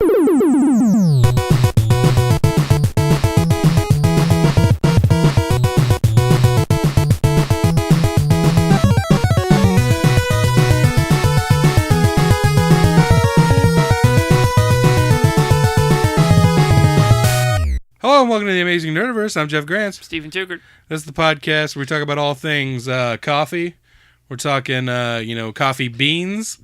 Hello and welcome to the Amazing Nerdiverse. I'm Jeff Grantz. Stephen Tugert. This is the podcast where we talk about all things coffee. We're talking, coffee beans.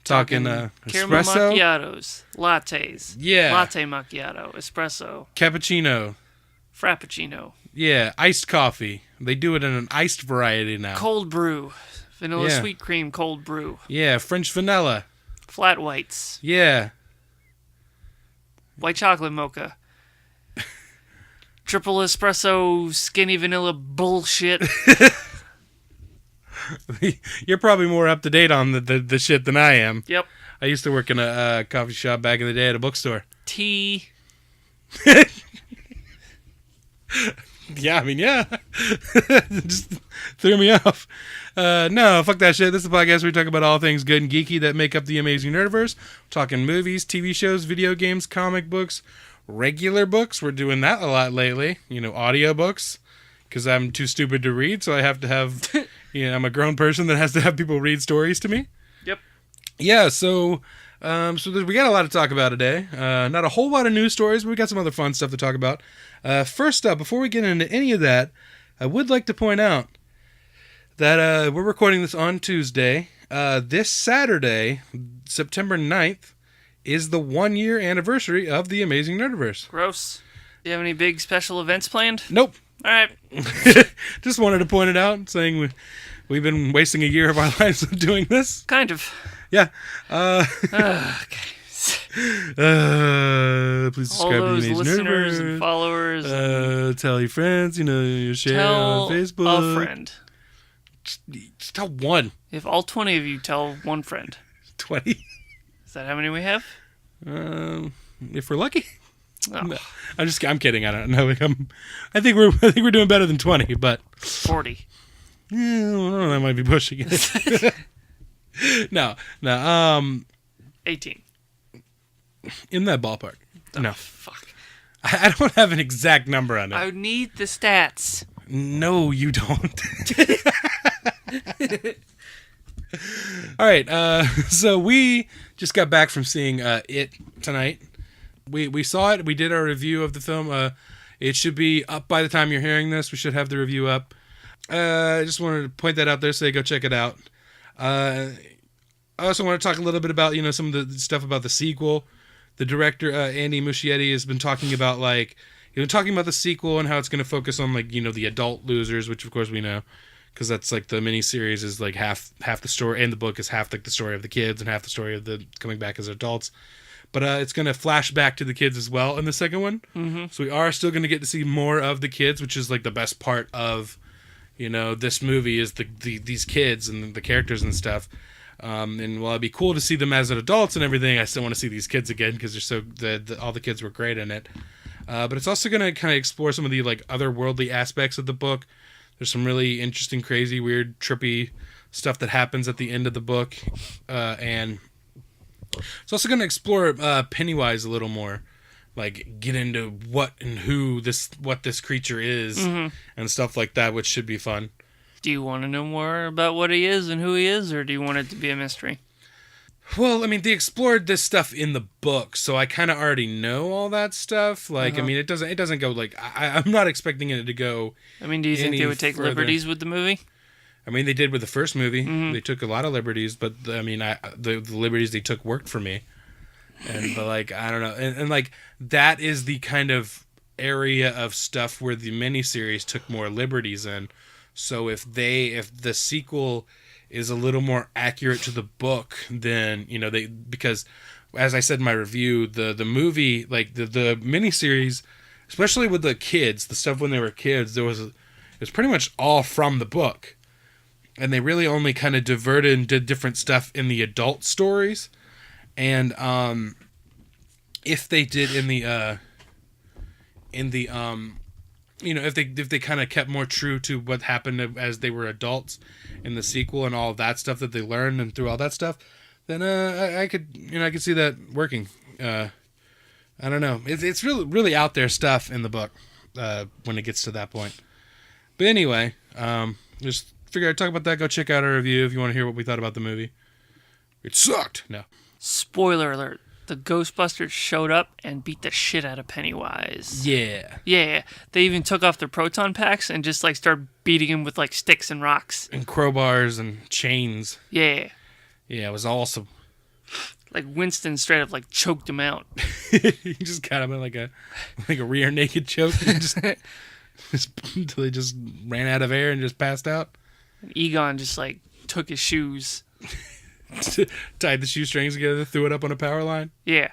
Talking caramel espresso. macchiatos, lattes. Yeah. Latte macchiato, espresso, Cappuccino. frappuccino. Yeah, iced coffee. They do it in an iced variety now. Cold brew. Vanilla Yeah. sweet cream cold brew. Yeah, French vanilla. Flat whites. Yeah. White chocolate mocha. Triple espresso skinny vanilla bullshit. You're probably more up to date on the shit than I am. Yep. I used to work in a coffee shop back in the day at a bookstore. Tea. Yeah, I mean, yeah. Just threw me off. No, fuck that shit. This is a podcast where we talk about all things good and geeky that make up the Amazing Nerdiverse. We're talking movies, TV shows, video games, comic books, regular books. We're doing that a lot lately. Audiobooks. Because I'm too stupid to read, so I have to have... I'm a grown person that has to have people read stories to me. Yep. Yeah, so we got a lot to talk about today. Not a whole lot of news stories, but we got some other fun stuff to talk about. First up, before we get into any of that, I would like to point out that we're recording this on Tuesday. This Saturday, September 9th, is the 1-year anniversary of the Amazing Nerdiverse. Gross. Do you have any big special events planned? Nope. All right. Just wanted to point it out, saying we've been wasting a year of our lives doing this. Kind of. Yeah. Okay. Please All subscribe to those the Amazing listeners Nerdiverse. and followers. Tell your friends, you share Tell on Facebook. a friend. Just tell one. If all 20 of you tell one friend. 20. Is that how many we have? If we're lucky. Oh. No, I'm kidding. I don't know. I think we're doing better than 20, but 40. Yeah, I don't know, that might be pushing it. No. 18. In that ballpark. Oh, No. Fuck. I don't have an exact number on it. I need the stats. No, you don't. All right, so we just got back from seeing It tonight. We saw it. We did our review of the film. It should be up by the time you're hearing this. We should have the review up. I just wanted to point that out there, so go check it out. I also want to talk a little bit about some of the stuff about the sequel. The director Andy Muschietti has been talking about the sequel and how it's going to focus on the adult losers, which of course we know, because that's the miniseries is half the story, and the book is half the story of the kids and half the story of the coming back as adults. But it's going to flash back to the kids as well in the second one. Mm-hmm. So we are still going to get to see more of the kids, which is the best part of this movie is these kids and the characters and stuff. And while it'd be cool to see them as adults and everything, I still want to see these kids again because they're all the kids were great in it. But it's also going to kind of explore some of the otherworldly aspects of the book. There's some really interesting, crazy, weird, trippy stuff that happens at the end of the book, and it's also going to explore Pennywise a little more, get into what and what this creature is, and stuff like that, which should be fun. Do you want to know more about what he is and who he is, or do you want it to be a mystery? Well, I mean, they explored this stuff in the book, so I kind of already know all that stuff. I mean, it doesn't go I'm not expecting it to go. I mean, do you think they would take liberties with the movie? I mean, they did with the first movie. Mm-hmm. They took a lot of liberties, but I mean, the liberties they took worked for me. But I don't know, and that is the kind of area of stuff where the miniseries took more liberties in. So if the sequel is a little more accurate to the book, then because as I said in my review, the movie the miniseries, especially with the kids, the stuff when they were kids, it was pretty much all from the book. And they really only kind of diverted and did different stuff in the adult stories. And if they did if they kind of kept more true to what happened as they were adults in the sequel and all of that stuff that they learned and through all that stuff, then I could see that working. I don't know. It's really really out there stuff in the book when it gets to that point. But anyway, just figure I'd talk about that. Go check out our review if you want to hear what we thought about the movie. It sucked. No. Spoiler alert. The Ghostbusters showed up and beat the shit out of Pennywise. Yeah. Yeah. They even took off their proton packs and just, like, started beating him with, like, sticks and rocks. And crowbars and chains. Yeah. Yeah, it was awesome. Like, Winston straight up, like, choked him out. He just got him in like a rear naked choke. just until he just ran out of air and just passed out. And Egon just, like, took his shoes. Tied the shoestrings together, threw it up on a power line. Yeah.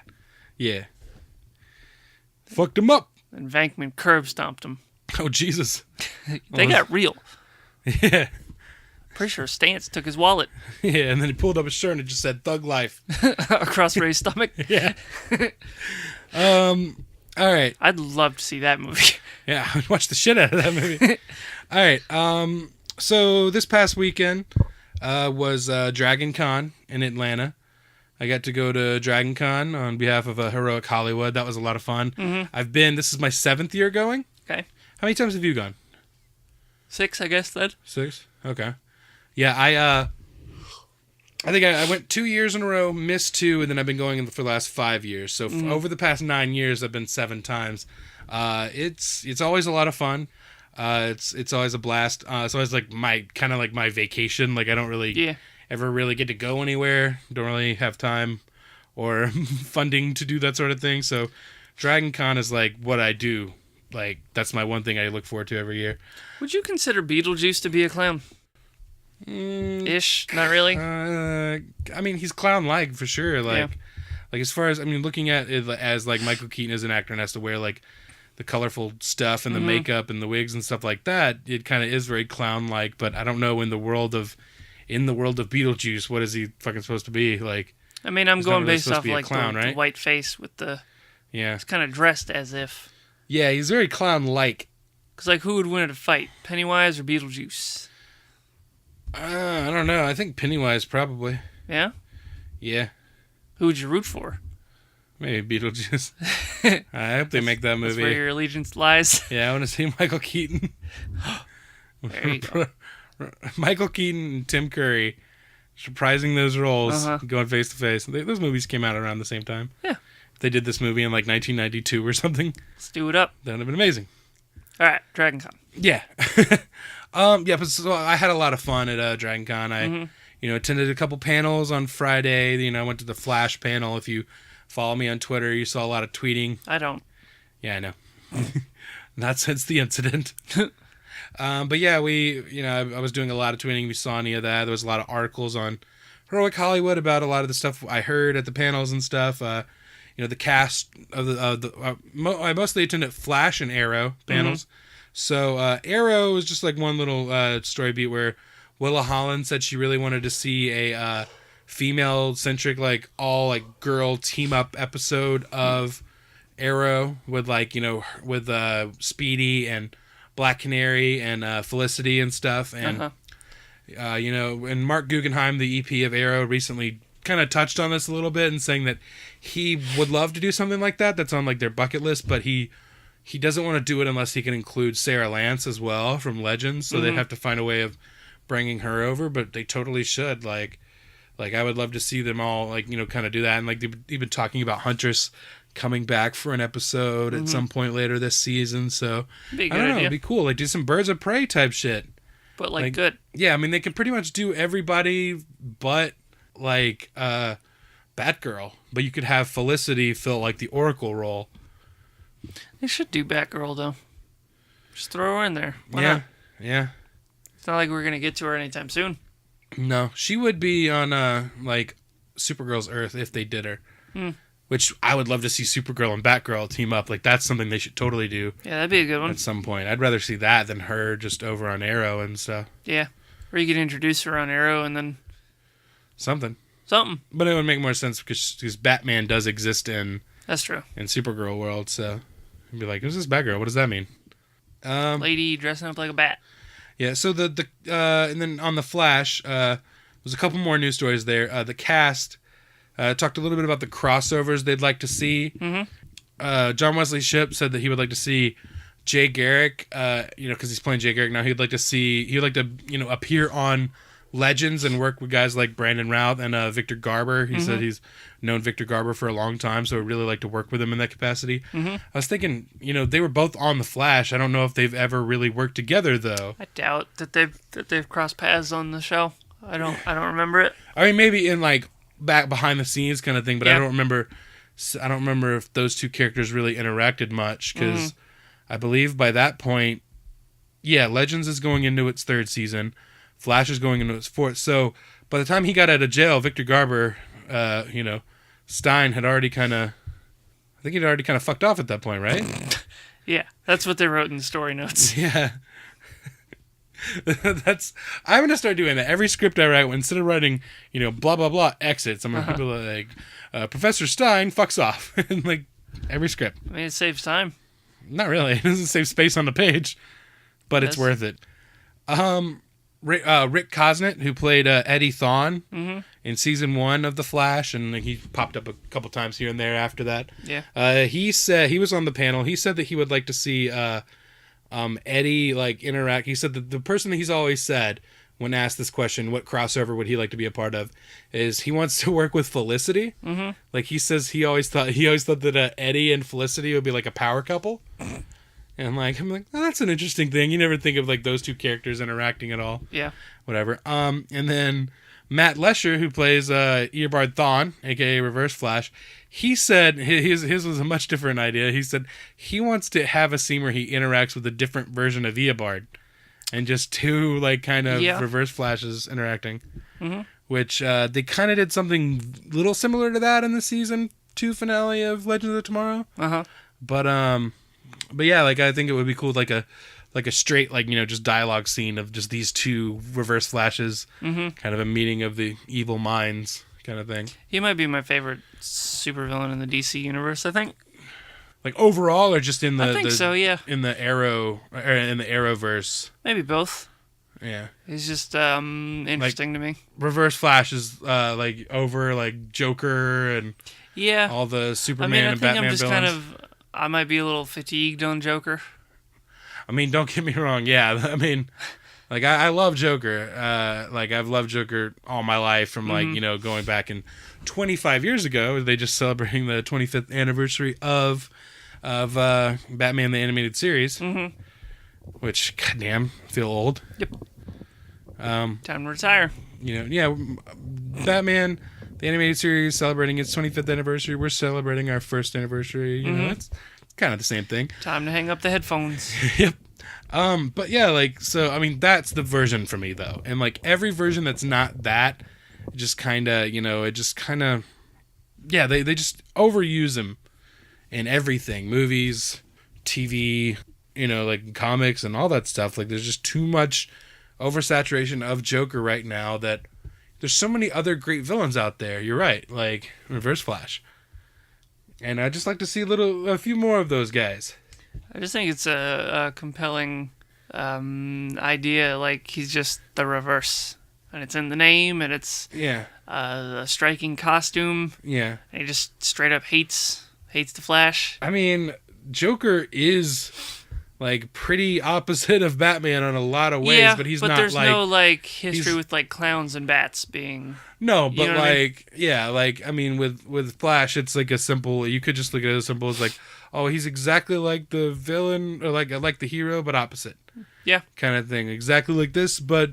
Yeah. Fucked him up. And Venkman curb stomped him. Oh, Jesus. They got real. Yeah. Pretty sure Stantz took his wallet. Yeah, and then he pulled up his shirt and it just said Thug Life. Across Ray's stomach. Yeah. All right. I'd love to see that movie. Yeah, I would watch the shit out of that movie. All right. So this past weekend was Dragon Con in Atlanta. I got to go to Dragon Con on behalf of Heroic Hollywood. That was a lot of fun. Mm-hmm. This is my 7th year going. Okay. How many times have you gone? 6, I guess, then. 6? Okay. Yeah, I think I went 2 years in a row, missed 2, and then I've been going for the last 5 years. So over the past 9 years, I've been 7 times. It's always a lot of fun. It's always a blast. It's always like my vacation. Like I don't really ever really get to go anywhere. Don't really have time or funding to do that sort of thing. So Dragon Con is like what I do. Like that's my one thing I look forward to every year. Would you consider Beetlejuice to be a clown? Ish, not really. I mean, he's clown-like for sure. Like as far as looking at it as like Michael Keaton as an actor and has to wear like the colorful stuff and the makeup and the wigs and stuff like that. It kind of is very clown-like. But I don't know in the world of Beetlejuice, what is he fucking supposed to be like? I mean, I'm going really based off like clown, the white face with the. Yeah. He's kind of dressed as if. Yeah, he's very clown-like. Because like, who would win at a fight, Pennywise or Beetlejuice? I don't know. I think Pennywise probably. Yeah? Yeah. Who would you root for? Maybe Beetlejuice. I hope they make that movie. That's where your allegiance lies. Yeah, I want to see Michael Keaton. There you go. Michael Keaton and Tim Curry surprising those roles, going face to face. Those movies came out around the same time. Yeah. If they did this movie in like 1992 or something, let's do it up. That would have been amazing. All right, Dragon Con. Yeah. But so I had a lot of fun at Dragon Con. I, attended a couple panels on Friday. I went to the Flash panel. If you follow me on Twitter, you saw a lot of tweeting. I don't. Yeah, I know. Not since the incident. But yeah, I was doing a lot of tweeting. We saw any of that. There was a lot of articles on Heroic Hollywood about a lot of the stuff I heard at the panels and stuff. The cast of I mostly attended Flash and Arrow panels. So Arrow was just like one little story beat where Willa Holland said she really wanted to see a female-centric, like all like girl team-up episode of Arrow with with Speedy and Black Canary and Felicity and stuff. And and Mark Guggenheim, the EP of Arrow, recently kind of touched on this a little bit and saying that he would love to do something like that. That's on like their bucket list, but he doesn't want to do it unless he can include Sarah Lance as well from Legends. So they'd have to find a way of bringing her over, but they totally should. Like I would love to see them all kind of do that. And like they've been talking about Huntress coming back for an episode at some point later this season. So be a good I don't know, idea. it'd be cool. Like do some Birds of Prey type shit. But like good. Yeah, I mean they can pretty much do everybody but like Batgirl, but you could have Felicity fill like the Oracle role. They should do Batgirl though. Just throw her in there. Why not? Yeah. It's not like we're gonna get to her anytime soon. No, she would be on like Supergirl's Earth if they did her. Which I would love to see Supergirl and Batgirl team up. Like that's something they should totally do. Yeah, that'd be a good one. At some point, I'd rather see that than her just over on Arrow and stuff. Yeah, or you could introduce her on Arrow and then something. But it would make more sense because Batman does exist in. That's true. In Supergirl world, so you'd be like, "Who's this Batgirl? What does that mean?" Lady dressing up like a bat. Yeah. So and then on the Flash, there's a couple more news stories there. The cast Talked a little bit about the crossovers they'd like to see. John Wesley Shipp said that he would like to see Jay Garrick, because he's playing Jay Garrick now. He'd like to appear on Legends and work with guys like Brandon Routh and Victor Garber. He said he's known Victor Garber for a long time, so I'd really like to work with him in that capacity. I was thinking, they were both on The Flash. I don't know if they've ever really worked together, though. I doubt that they've crossed paths on the show. I don't remember it. I mean, maybe in like back behind the scenes kind of thing, but Yeah. I don't remember if those two characters really interacted much, because I believe by that point, Legends is going into its 3rd season. Flash is going into its 4th. So by the time he got out of jail, Victor Garber, Stein had already kind of fucked off at that point, right? Yeah, that's what they wrote in the story notes. Yeah. I'm going to start doing that. Every script I write, instead of writing, blah, blah, blah, exits, I'm going to be like, Professor Stein fucks off. And like, every script. I mean, it saves time. Not really. It doesn't save space on the page, but it's worth it. Rick Cosnett, who played Eddie Thawne in season 1 of The Flash, and he popped up a couple times here and there after that. Yeah. He said he was on the panel. He said that he would like to see Eddie like interact. He said that the person that he's always said when asked this question, what crossover would he like to be a part of, is he wants to work with Felicity. Like he says, he always thought that Eddie and Felicity would be like a power couple. And I'm like, oh, that's an interesting thing. You never think of like those two characters interacting at all. Yeah. Whatever. And then Matt Lesher, who plays Eobard Thawne, aka Reverse Flash, he said his was a much different idea. He said he wants to have a scene where he interacts with a different version of Eobard, and just two like kind of Reverse Flashes interacting. Which they kind of did something little similar to that in the season 2 finale of Legends of Tomorrow. But yeah, like I think it would be cool, like a straight, like, just dialogue scene of just these two Reverse Flashes, kind of a meeting of the evil minds kind of thing. He might be my favorite supervillain in the DC universe, I think. Like overall, or just in the? I think so, yeah. In the Arrowverse. Maybe both. Yeah. He's just interesting to me. Reverse Flash is like over like Joker and all the Superman and Batman villains. I might be a little fatigued on Joker. I mean, don't get me wrong. Yeah, I mean, like I love Joker. Like I've loved Joker all my life from like going back in 25 years ago. They just celebrating the 25th anniversary of Batman the Animated Series, which goddamn feel old. Yep. Time to retire. Batman the Animated Series celebrating its 25th anniversary. We're celebrating our 1st anniversary. You know, it's kind of the same thing. Time to hang up the headphones. Yep. But yeah, like, so, I mean, that's the version for me, though. And, like, every version that's not that, it just kind of, yeah, they just overuse him in everything. Movies, TV, like, comics and all that stuff. Like, there's just too much oversaturation of Joker right now that there's so many other great villains out there. You're right, like Reverse Flash. And I'd just like to see a few more of those guys. I just think it's a compelling idea. Like, he's just the Reverse. And it's in the name, and it's a striking costume. Yeah. And he just straight up hates the Flash. I mean, Joker is like pretty opposite of Batman in a lot of ways, but he's not there's like... no like history with like clowns and bats being... No, but like, I mean, with Flash, it's like a simple, you could just look at it as simple as like, oh, he's exactly like the villain, or like the hero, but opposite. Yeah. Kind of thing. Exactly like this, but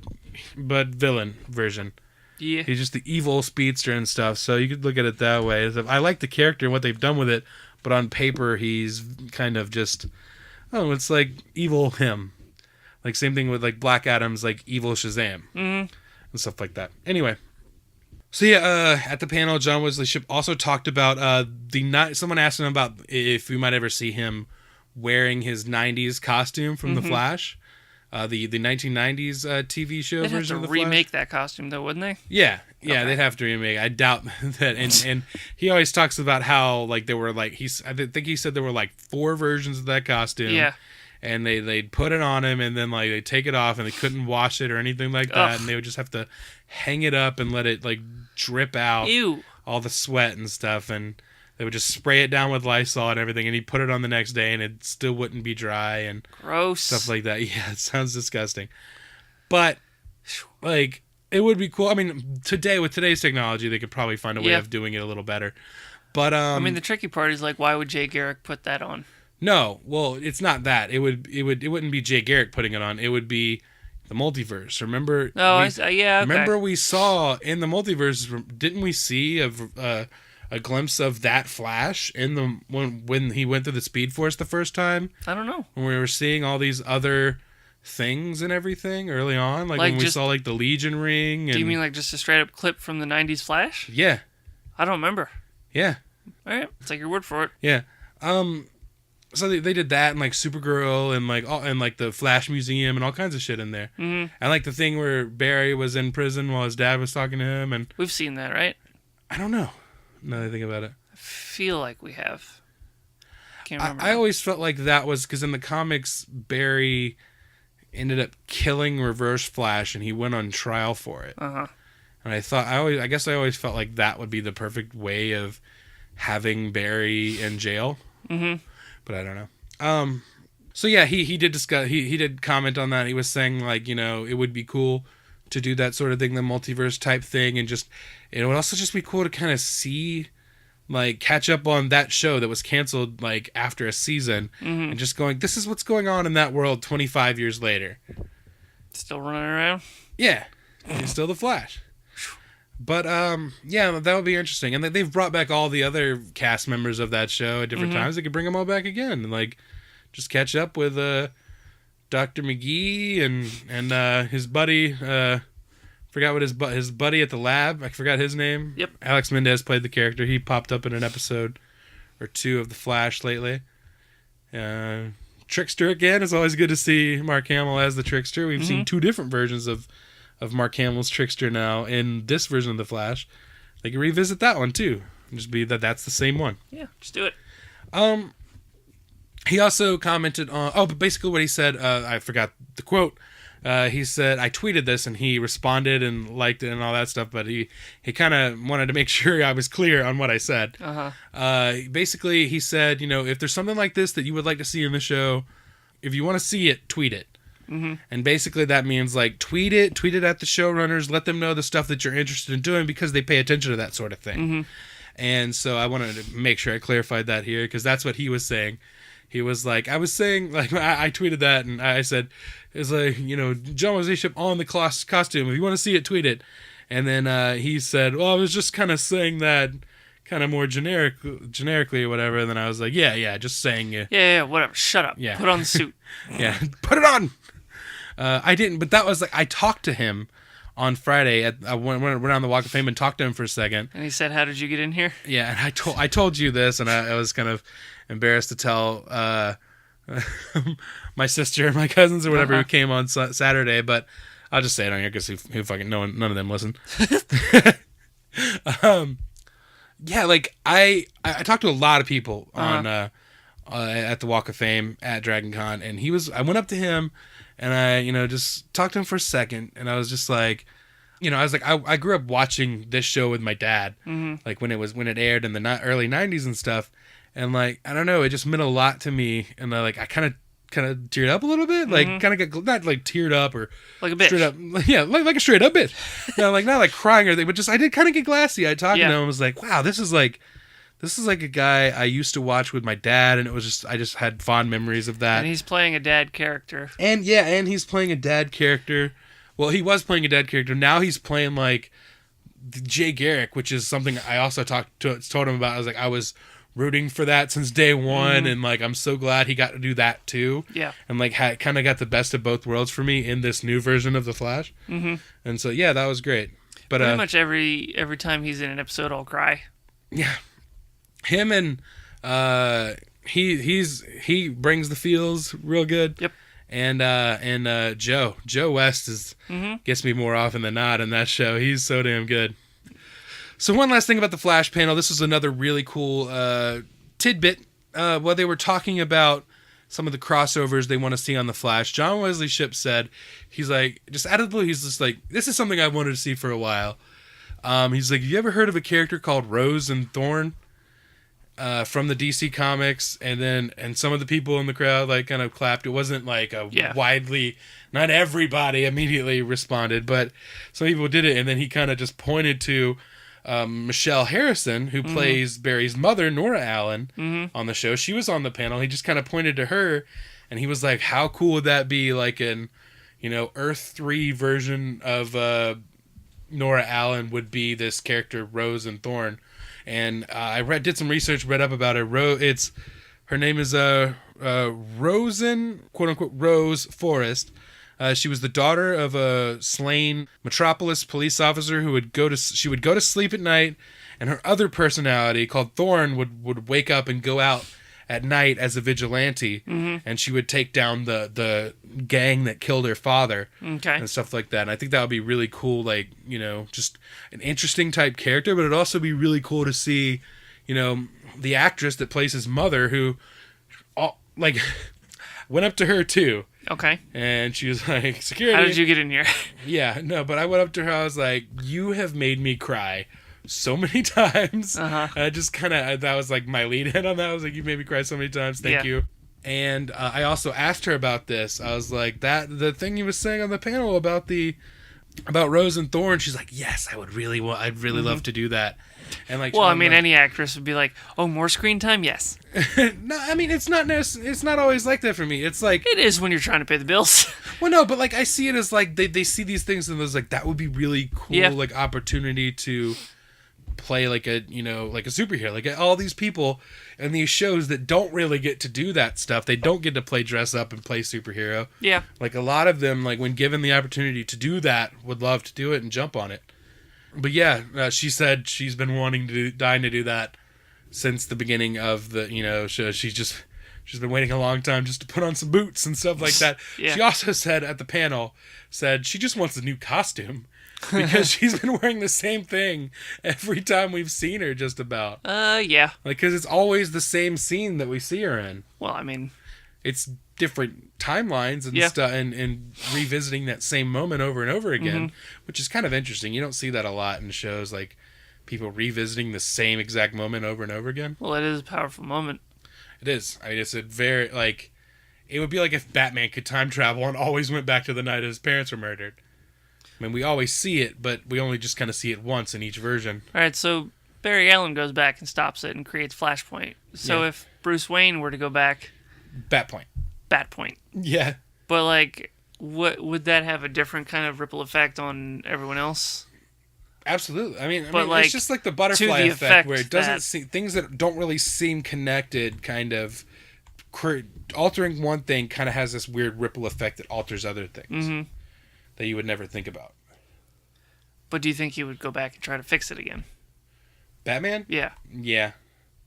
villain version. Yeah. He's just the evil speedster and stuff, so you could look at it that way. I like the character and what they've done with it, but on paper, he's kind of just... Oh, it's like evil him. Like, same thing with, like, Black Adam's, like, evil Shazam. And stuff like that. Anyway. So, yeah, at the panel, John Wesley Shipp also talked about someone asked him about if we might ever see him wearing his 90s costume from The Flash. The 1990s TV show version of The Flash. They'd have to remake that costume, though, wouldn't they? Yeah, they'd have to remake. I doubt that. And he always talks about how like there were like I think he said there were like 4 versions of that costume. Yeah. And they'd put it on him, and then like they'd take it off, and they couldn't wash it or anything like that, and they would just have to hang it up and let it like drip out. Ew. all the sweat and stuff, and they would just spray it down with Lysol and everything, and he'd put it on the next day, and it still wouldn't be dry, and gross stuff like that. Yeah, it sounds disgusting. But, like, it would be cool. I mean, today, with today's technology, they could probably find a way of doing it a little better. But, I mean, the tricky part is, like, why would Jay Garrick put that on? No, well, it's not that. It wouldn't be Jay Garrick putting it on. It would be the multiverse. Remember? Oh, yeah. Okay. Remember, we saw in the multiverse. Didn't we see a glimpse of that Flash in the when he went through the Speed Force the first time? I don't know. When we were seeing all these other things and everything early on, like when we saw like the Legion ring. And, do you mean like just a straight up clip from the '90s Flash? Yeah. I don't remember. Yeah. All right, take your word for it. Yeah. So they did that and like Supergirl and like the Flash Museum and all kinds of shit in there. Mm-hmm. And like the thing where Barry was in prison while his dad was talking to him, and we've seen that, right? I don't know. Now that I think about it, I feel like we have. Can't remember. I always felt like that was because in the comics Barry ended up killing Reverse Flash and he went on trial for it. Uh-huh. And I guess I always felt like that would be the perfect way of having Barry in jail. Mm-hmm. But I don't know. So yeah, he did discuss. He did comment on that. He was saying like, you know, it would be cool to do that sort of thing, the multiverse type thing, and just it would also just be cool to kind of see, like, catch up on that show that was canceled like after a season, and just going, this is what's going on in that world 25 years later. Still running around. Yeah, he's still the Flash. But, yeah, that would be interesting. And they've brought back all the other cast members of that show at different times. They could bring them all back again and, like, just catch up with Dr. McGee and his buddy. Forgot what his buddy at the lab. I forgot his name. Yep. Alex Mendez played the character. He popped up in an episode or two of The Flash lately. Trickster again. It's always good to see Mark Hamill as the Trickster. We've seen two different versions of Mark Hamill's Trickster now in this version of The Flash. They can revisit that one too. Just be that's the same one. Yeah, just do it. He also commented on but basically what he said, I forgot the quote. He said, I tweeted this and he responded and liked it and all that stuff, but he kind of wanted to make sure I was clear on what I said. Basically he said, you know, if there's something like this that you would like to see in the show, if you want to see it, tweet it. And basically that means like tweet it at the showrunners, let them know the stuff that you're interested in doing because they pay attention to that sort of thing. And so I wanted to make sure I clarified that here because that's what he was saying. He was like, I was saying, like, I tweeted that and I said, it's like, you know, John Wesley Shipp on the costume. If you want to see it, tweet it. And then he said, well, I was just kind of saying that kind of more generically or whatever. And then I was like, yeah, just saying. Yeah, whatever. Shut up. Yeah. Put on the suit. Yeah, put it on. I didn't, but that was like, I talked to him on Friday. I went on the Walk of Fame and talked to him for a second. And he said, how did you get in here? Yeah, and I told you this, and I was kind of embarrassed to tell my sister and my cousins or whatever who came on Saturday, but I'll just say it on here because who fucking none of them listen. Yeah, like I talked to a lot of people on at the Walk of Fame at Dragon Con, and I went up to him and I, you know, just talked to him for a second, and I was just like, you know, I was like, I grew up watching this show with my dad, like when it aired in the early 90s and stuff, and like, I don't know, it just meant a lot to me, and I kind of teared up a little bit, like kind of got not like teared up or like a bitch, straight up, yeah, like a straight up bitch, you know, like not like crying or anything, but just I did kind of get glassy. I talked to him and was like, wow, this is like a guy I used to watch with my dad, and it was just I just had fond memories of that. And he's playing a dad character. And he's playing a dad character. Well, he was playing a dad character. Now he's playing like Jay Garrick, which is something I also told him about. I was like, I was rooting for that since day one, and like I'm so glad he got to do that too. Yeah. And like kind of got the best of both worlds for me in this new version of the Flash. And so yeah, that was great. But pretty much every time he's in an episode, I'll cry. Yeah. Him and he brings the feels real good. Yep. And Joe West gets me more often than not in that show. He's so damn good. So one last thing about the Flash panel. This was another really cool tidbit. While they were talking about some of the crossovers they want to see on the Flash, John Wesley Shipp said, he's like, just out of the blue, he's just like, this is something I wanted to see for a while. He's like, have you ever heard of a character called Rose and Thorn? From the DC comics, and some of the people in the crowd like kind of clapped. It wasn't like a widely, not everybody immediately responded, but some people did it. And then he kind of just pointed to Michelle Harrison, who plays Barry's mother, Nora Allen, on the show. She was on the panel. He just kind of pointed to her, and he was like, "How cool would that be? Like an, Earth 3 version of Nora Allen would be this character Rose and Thorn." And I did some research, read up about her. Her name is Rosen, quote unquote, Rose Forrest. She was the daughter of a slain Metropolis police officer who would go to sleep at night, and her other personality called Thorn would wake up and go out at night as a vigilante, and she would take down the gang that killed her father, and stuff like that. And I think that would be really cool, like, just an interesting type character, but it'd also be really cool to see, the actress that plays his mother, who, went up to her too. Okay. And she was like, "Security. How did you get in here?" Yeah, no, but I went up to her, I was like, "You have made me cry so many times." I just kind of, that was like my lead in on that. I was like, "You made me cry so many times. Thank you." And I also asked her about this. I was like, the thing you was saying on the panel about Rose and Thorn. She's like, "Yes, I'd really love to do that." And like, well, I mean, any actress would be like, "Oh, more screen time, yes." No, I mean, it's not always like that for me. It's like, it is when you're trying to pay the bills. Well, no, but like I see it as like they see these things and there's like, that would be really cool, like opportunity to play like a like a superhero, like all these people in these shows that don't really get to do that stuff. They don't get to play dress up and play superhero. Yeah, like a lot of them, like when given the opportunity to do that, would love to do it and jump on it. But yeah, she said she's been dying to do that since the beginning of the show. She's been waiting a long time just to put on some boots and stuff like that. She also said at the panel, she just wants a new costume because she's been wearing the same thing every time we've seen her, just about. Yeah. Like, because it's always the same scene that we see her in. Well, I mean, it's different timelines and stuff, and revisiting that same moment over and over again, which is kind of interesting. You don't see that a lot in shows, like people revisiting the same exact moment over and over again. Well, it is a powerful moment. It is. I mean, it's a very, like, it would be like if Batman could time travel and always went back to the night his parents were murdered. I mean, we always see it, but we only just kind of see it once in each version. All right, so Barry Allen goes back and stops it and creates Flashpoint. So if Bruce Wayne were to go back... Batpoint. Yeah. But, like, what would that have a different kind of ripple effect on everyone else? Absolutely. I mean, like, it's just like the butterfly effect where it doesn't seem, things that don't really seem connected, kind of altering one thing kind of has this weird ripple effect that alters other things that you would never think about. But do you think he would go back and try to fix it again? Batman? Yeah. Yeah.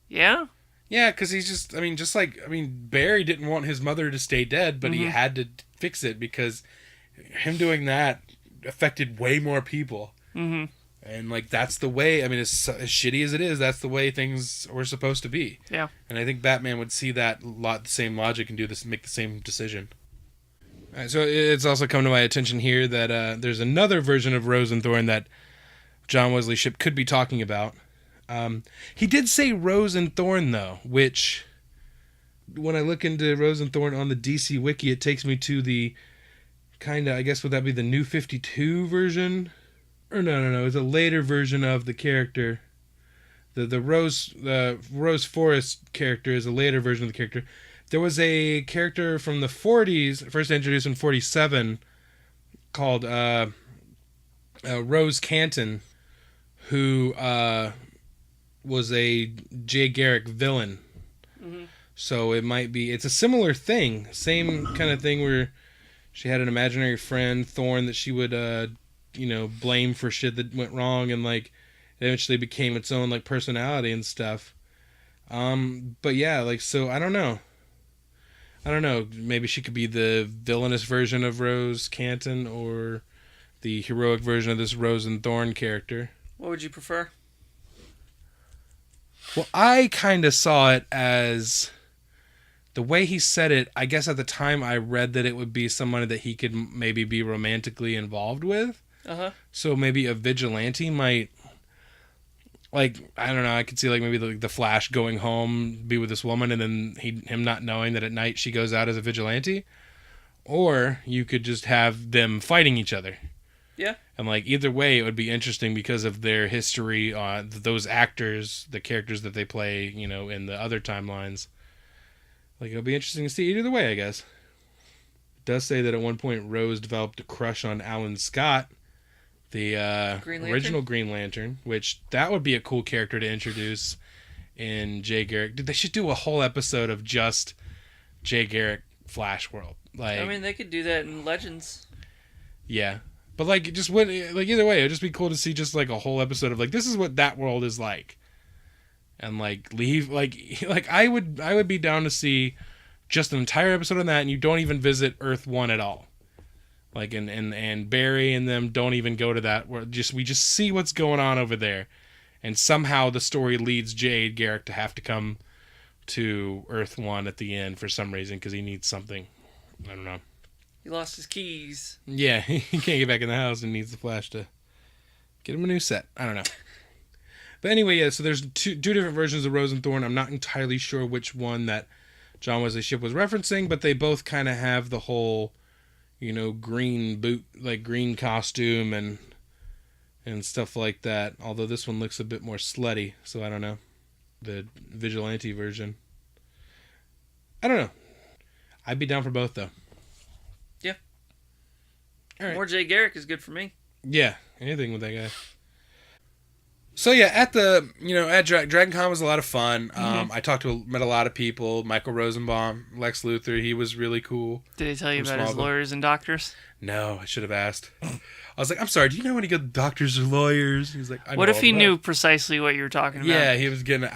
Yeah? Yeah, because he's just, Barry didn't want his mother to stay dead, but he had to fix it because him doing that affected way more people. And, like, that's the way, as shitty as it is, that's the way things were supposed to be. Yeah. And I think Batman would see that the same logic and make the same decision. All right, so it's also come to my attention here that there's another version of Rose and Thorn that John Wesley Shipp could be talking about. He did say Rose and Thorn, though, which, when I look into Rose and Thorn on the DC Wiki, it takes me to the kind of, I guess, would that be the New 52 version? Or no, it's a later version of the character. The Rose Forrest character is a later version of the character. There was a character from the 40s, first introduced in 47, called Rose Canton, who was a Jay Garrick villain. So it's a similar thing, same kind of thing where she had an imaginary friend, Thorn, that she would blame for shit that went wrong, and like eventually became its own like personality and stuff. But yeah, like, so I don't know. Maybe she could be the villainous version of Rose Canton or the heroic version of this Rose and Thorn character. What would you prefer? Well, I kind of saw it as the way he said it. I guess at the time I read that it would be someone that he could maybe be romantically involved with. So maybe a vigilante might like, I don't know, I could see like maybe the Flash going home, be with this woman, and then him not knowing that at night she goes out as a vigilante. Or you could just have them fighting each other. Yeah. And like either way, it would be interesting because of their history, those actors, the characters that they play, you know, in the other timelines. Like, it'll be interesting to see either way, I guess. It does say that at one point Rose developed a crush on Alan Scott, the original Green Lantern, which that would be a cool character to introduce in Jay Garrick. Dude, they should do a whole episode of just Jay Garrick Flash World. Like, I mean, they could do that in Legends. Yeah. But like, just what, like, either way, it'd just be cool to see just like a whole episode of like, this is what that world is like, and like leave like I would be down to see just an entire episode of that, and you don't even visit Earth 1 at all, like and Barry and them don't even go to that. We just see what's going on over there, and somehow the story leads Jade Garrick to have to come to Earth 1 at the end for some reason because he needs something. I don't know. He lost his keys. Yeah, he can't get back in the house and needs the Flash to get him a new set. I don't know. But anyway, yeah, so there's two different versions of Rose and Thorn. I'm not entirely sure which one that John Wesley Shipp was referencing, but they both kind of have the whole, you know, green boot, like green costume and stuff like that. Although this one looks a bit more slutty, so I don't know. The Vigilante version. I don't know. I'd be down for both, though. Yeah. All right. More Jay Garrick is good for me. Yeah, anything with that guy. So yeah, at Dragon Con was a lot of fun. Mm-hmm. Met a lot of people. Michael Rosenbaum, Lex Luthor, he was really cool. Did he tell you about his lawyers and doctors? No, I should have asked. I was like, I'm sorry, do you know any good doctors or lawyers? He's like, what if he knew precisely what you were talking about? Yeah, he was gonna.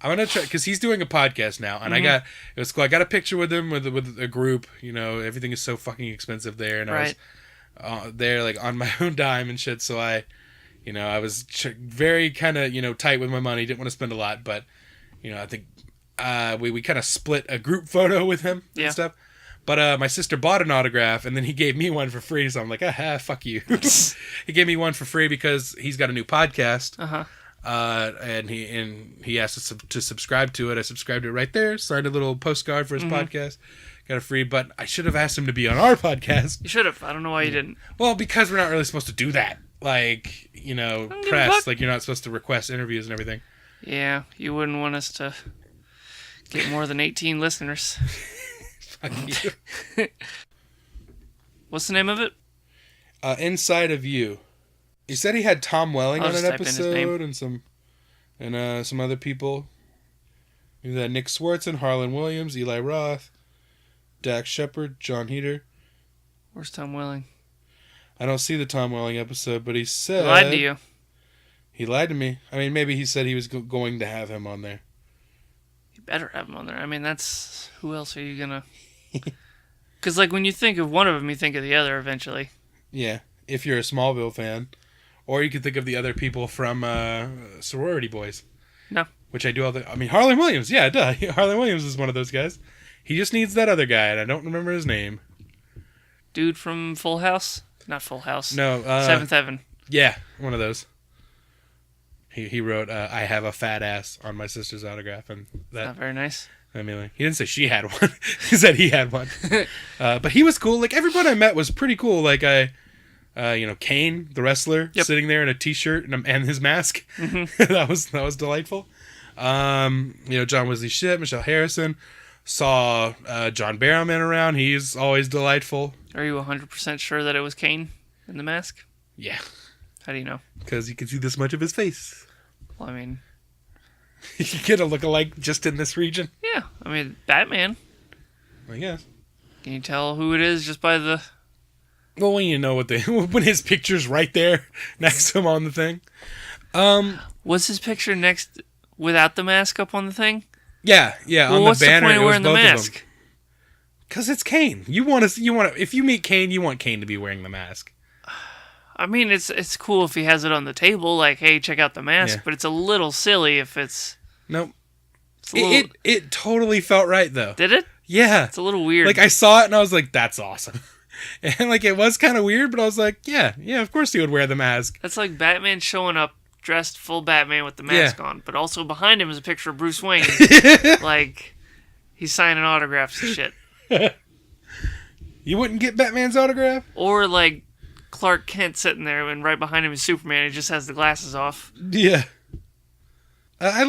I'm gonna try because he's doing a podcast now, and it was cool. I got a picture with him with a group. You know, everything is so fucking expensive there, and right. I was there like on my own dime and shit. So I was very kind of tight with my money. Didn't want to spend a lot, but I think we kind of split a group photo with him and stuff. But my sister bought an autograph, and then he gave me one for free. So I'm like, fuck you. He gave me one for free because he's got a new podcast. And he asked us to subscribe to it. I subscribed to it right there. Signed a little postcard for his podcast. Got it free, but I should have asked him to be on our podcast. You should have. I don't know why you didn't. Well, because we're not really supposed to do that. Like, press. Like, you're not supposed to request interviews and everything. Yeah, you wouldn't want us to get more than 18 listeners. Fuck you. What's the name of it? Inside of You. He said he had Tom Welling on an episode and some other people. He had Nick Swartzen, Harlan Williams, Eli Roth, Dax Shepard, John Heder. Where's Tom Welling? I don't see the Tom Welling episode, but he said... He lied to you. He lied to me. I mean, maybe he said he was going to have him on there. You better have him on there. I mean, that's... Who else are you gonna... Because, like, when you think of one of them, you think of the other eventually. Yeah, if you're a Smallville fan. Or you could think of the other people from Sorority Boys. No. Which I do all the... I mean, Harlan Williams. Yeah, duh. Harlan Williams is one of those guys. He just needs that other guy, and I don't remember his name. Dude from Full House? Not Full House. No. Seventh Heaven. Yeah, one of those. He wrote, I have a fat ass on my sister's autograph. And that, not very nice. I mean, like, he didn't say she had one. He said he had one. But he was cool. Like, everybody I met was pretty cool. Like, Kane, the wrestler, sitting there in a t-shirt and his mask. Mm-hmm. that was delightful. John Wesley Shipp, Michelle Harrison. Saw John Barrowman around. He's always delightful. Are you 100% sure that it was Kane in the mask? Yeah. How do you know? Because you can see this much of his face. Well, I mean... You get a look-alike just in this region? Yeah. I mean, Batman. I guess. Can you tell who it is just by the... Well, when you know when his picture's right there next to him on the thing. Was his picture next without the mask up on the thing? Yeah, well, on what's the banner. The point of wearing the mask? Because it's Kane. You want to. If you meet Kane, you want Kane to be wearing the mask. I mean, it's cool if he has it on the table, like, hey, check out the mask. But it's a little silly if it's. Nope. It totally felt right though. Did it? Yeah. It's a little weird. Like I saw it and I was like, that's awesome. And like it was kind of weird, but I was like, yeah, of course he would wear the mask. That's like Batman showing up dressed full Batman with the mask on, but also behind him is a picture of Bruce Wayne. Like, he's signing autographs and shit. You wouldn't get Batman's autograph? Or, like, Clark Kent sitting there, and right behind him is Superman. He just has the glasses off. Yeah. I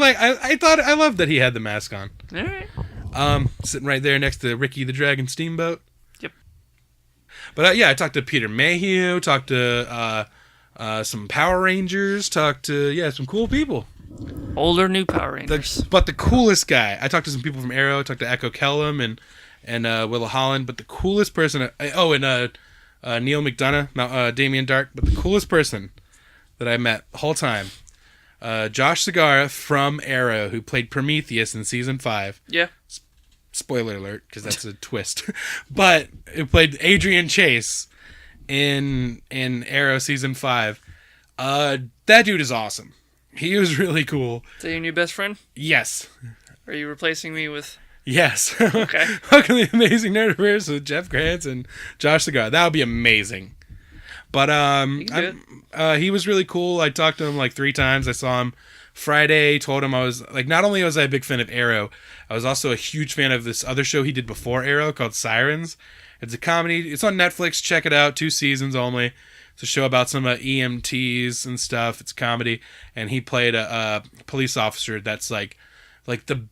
loved that he had the mask on. All right. Sitting right there next to Ricky the Dragon Steamboat. Yep. But I talked to Peter Mayhew, talked to some Power Rangers, talked to some cool people. Old or new Power Rangers. But the coolest guy, I talked to some people from Arrow, talked to Echo Kellum and Willa Holland, but the coolest person, Neil McDonough, Damien Dark, but the coolest person that I met the whole time, Josh Segarra from Arrow, who played Prometheus in season 5. Yeah. Spoiler alert, because that's a twist. But it played Adrian Chase in Arrow season 5. That dude is awesome. He was really cool. Is that your new best friend? Yes. Are you replacing me with... Yes. Okay. Welcome to the Amazing Nerdiverse with Jeff Grantz and Josh Segarra. That would be amazing. But he was really cool. I talked to him like 3 times. I saw him Friday, told him I was like, not only was I a big fan of Arrow, I was also a huge fan of this other show he did before Arrow called Sirens. It's a comedy. It's on Netflix. Check it out. 2 seasons only. It's a show about some EMTs and stuff. It's a comedy, and he played a police officer that's like the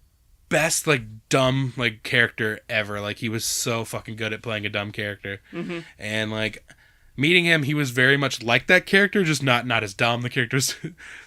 best dumb character ever. Like, he was so fucking good at playing a dumb character. Mm-hmm. And like meeting him, he was very much like that character, just not as dumb. The character's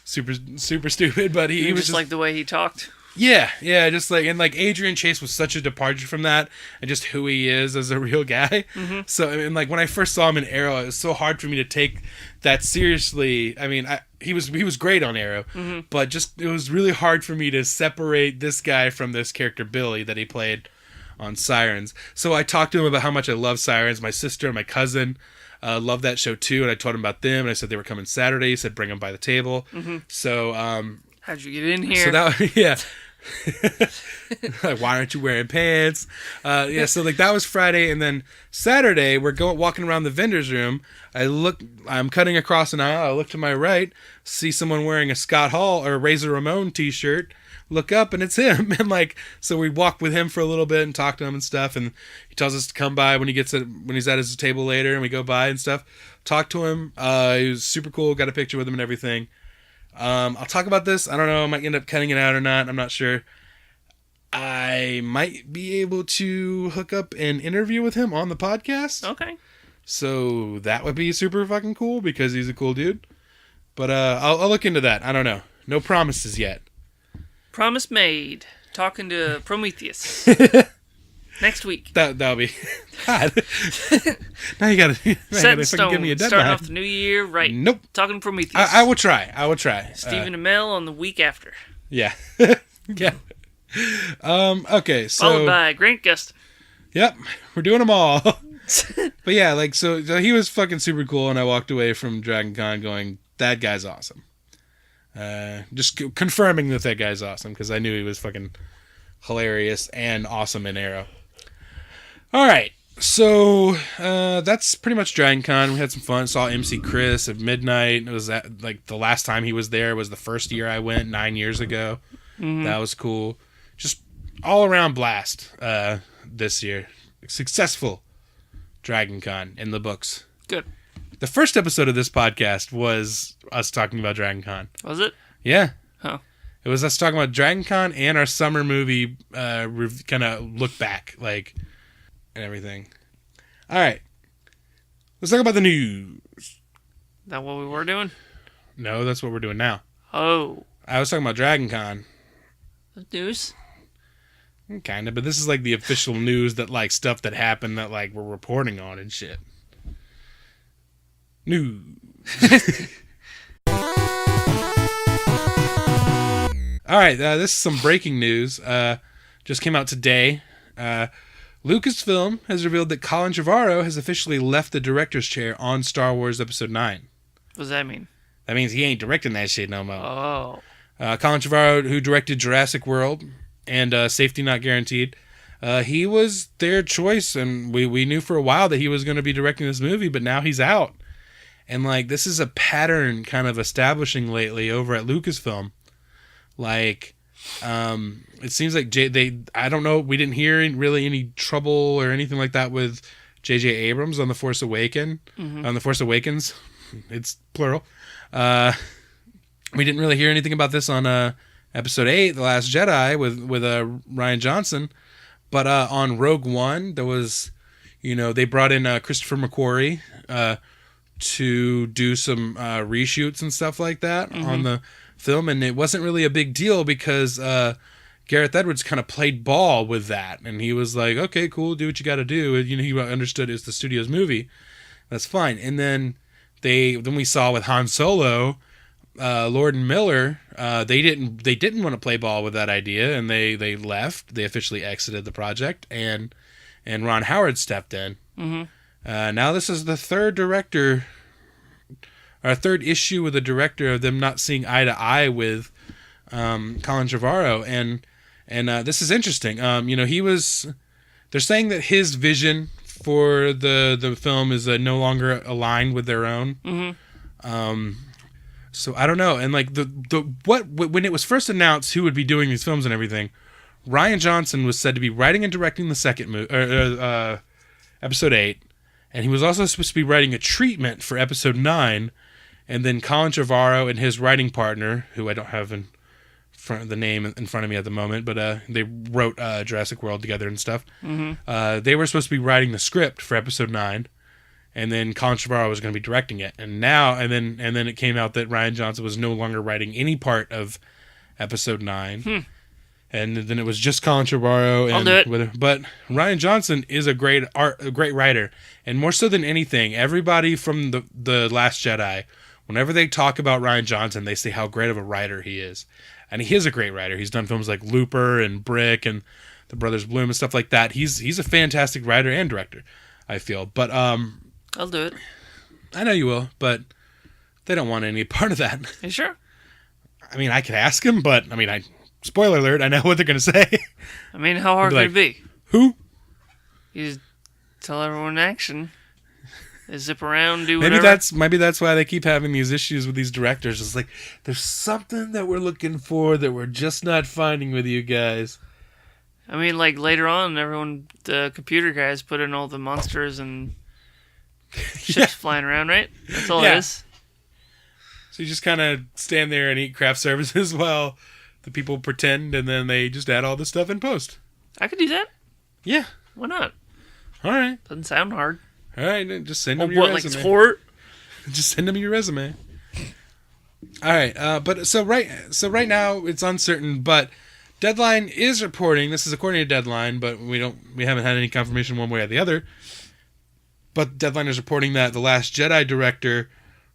super stupid, but he was just like the way he talked. Yeah, just and Adrian Chase was such a departure from that and just who he is as a real guy. Mm-hmm. So when I first saw him in Arrow, it was so hard for me to take that seriously. I mean, he was great on Arrow, mm-hmm. but just it was really hard for me to separate this guy from this character Billy that he played on Sirens. So I talked to him about how much I love Sirens. My sister and my cousin love that show too, and I told him about them, and I said they were coming Saturday. He said bring them by the table. Mm-hmm. So how'd you get in here? So that yeah. Why aren't you wearing pants? So that was Friday, and then Saturday we're walking around the vendor's room. I'm cutting across an aisle. I look to my right, see someone wearing a Scott Hall or Razor Ramon t-shirt. Look up, and it's him. And so we walk with him for a little bit and talk to him and stuff. And he tells us to come by when he's at his table later, and we go by and stuff. Talk to him. He was super cool. Got a picture with him and everything. I'll talk about this. I don't know. I might end up cutting it out or not. I'm not sure. I might be able to hook up an interview with him on the podcast. Okay. So that would be super fucking cool because he's a cool dude. But I'll look into that. I don't know. No promises yet. Promise made. Talking to Prometheus. Next week. That'll be. God. Now you gotta Set in stone. Give me a deadline. Starting off the new year right. Nope. Talking to Prometheus. I will try. Stephen Amell on the week after. Yeah. Yeah. Okay. So. Followed by Grant Gustin. Yep. We're doing them all. But yeah, so he was fucking super cool, and I walked away from Dragon Con going, that guy's awesome. Just confirming that guy's awesome because I knew he was fucking hilarious and awesome in Arrow. All right, so that's pretty much Dragon Con. We had some fun. Saw MC Chris at midnight. It was the last time he was there was the first year I went 9 years ago. Mm-hmm. That was cool. Just all around blast this year. Successful Dragon Con in the books. Good. The first episode of this podcast was us talking about Dragon Con. Was it? Yeah. Huh. It was us talking about Dragon Con and our summer movie kind of look back, and everything. All right. Let's talk about the news. Is that what we were doing? No, that's what we're doing now. Oh. I was talking about Dragon Con. The news? Kind of, but this is the official news that stuff that happened that we're reporting on and shit. News. All right, this is some breaking news. Just came out today. Lucasfilm has revealed that Colin Trevorrow has officially left the director's chair on Star Wars Episode 9. What does that mean? That means he ain't directing that shit no more. Oh. Colin Trevorrow, who directed Jurassic World and Safety Not Guaranteed, he was their choice, and we knew for a while that he was going to be directing this movie, but now he's out. And like this is a pattern kind of establishing lately over at Lucasfilm. Like, it seems like I don't know, we didn't hear really any trouble or anything like that with J.J. Abrams on The Force Awakens. On The Force Awakens, it's plural. We didn't really hear anything about this on Episode 8, The Last Jedi, with Rian Johnson. But on Rogue One, there was, they brought in Christopher McQuarrie to do some reshoots and stuff like that on the film, and it wasn't really a big deal because Gareth Edwards kind of played ball with that, and he was like, okay, cool, do what you got to do. He understood it's the studio's movie. That's fine. And then we saw with Han Solo, Lord and Miller, they didn't want to play ball with that idea, and they left. They officially exited the project, and Ron Howard stepped in. Now this is the third issue with the director of them not seeing eye to eye with Colin Trevorrow, and this is interesting. They're saying that his vision for the film is no longer aligned with their own. So I don't know. And like when it was first announced who would be doing these films and everything, Rian Johnson was said to be writing and directing the second Episode 8, and he was also supposed to be writing a treatment for Episode 9. And then Colin Trevorrow and his writing partner, who I don't have the name in front of me at the moment, but they wrote Jurassic World together and stuff. They were supposed to be writing the script for Episode 9, and then Colin Trevorrow was going to be directing it. And then it came out that Rian Johnson was no longer writing any part of Episode 9. And then it was just Colin Trevorrow. I'll do it. But Rian Johnson is a great writer, and more so than anything, everybody from the Last Jedi, whenever they talk about Rian Johnson, they say how great of a writer he is. And he is a great writer. He's done films like Looper and Brick and The Brothers Bloom and stuff like that. He's a fantastic writer and director, I feel. But I'll do it. I know you will, but they don't want any part of that. You sure? I mean, I could ask him, but spoiler alert, I know what they're going to say. I mean, how hard could it be? Who? You just tell everyone action. They zip around, do whatever. Maybe that's why they keep having these issues with these directors. It's like, there's something that we're looking for that we're just not finding with you guys. I mean, like, later on, the computer guys put in all the monsters and ships flying around, right? That's all it is. So you just kind of stand there and eat craft services while the people pretend, and then they just add all this stuff in post. I could do that. Yeah. Why not? All right. Doesn't sound hard. All right, just send them your resume. Like it's hard? Just send them your resume. All right, but so right now it's uncertain, but Deadline is reporting. This is according to Deadline, but we haven't had any confirmation one way or the other. But Deadline is reporting that The Last Jedi director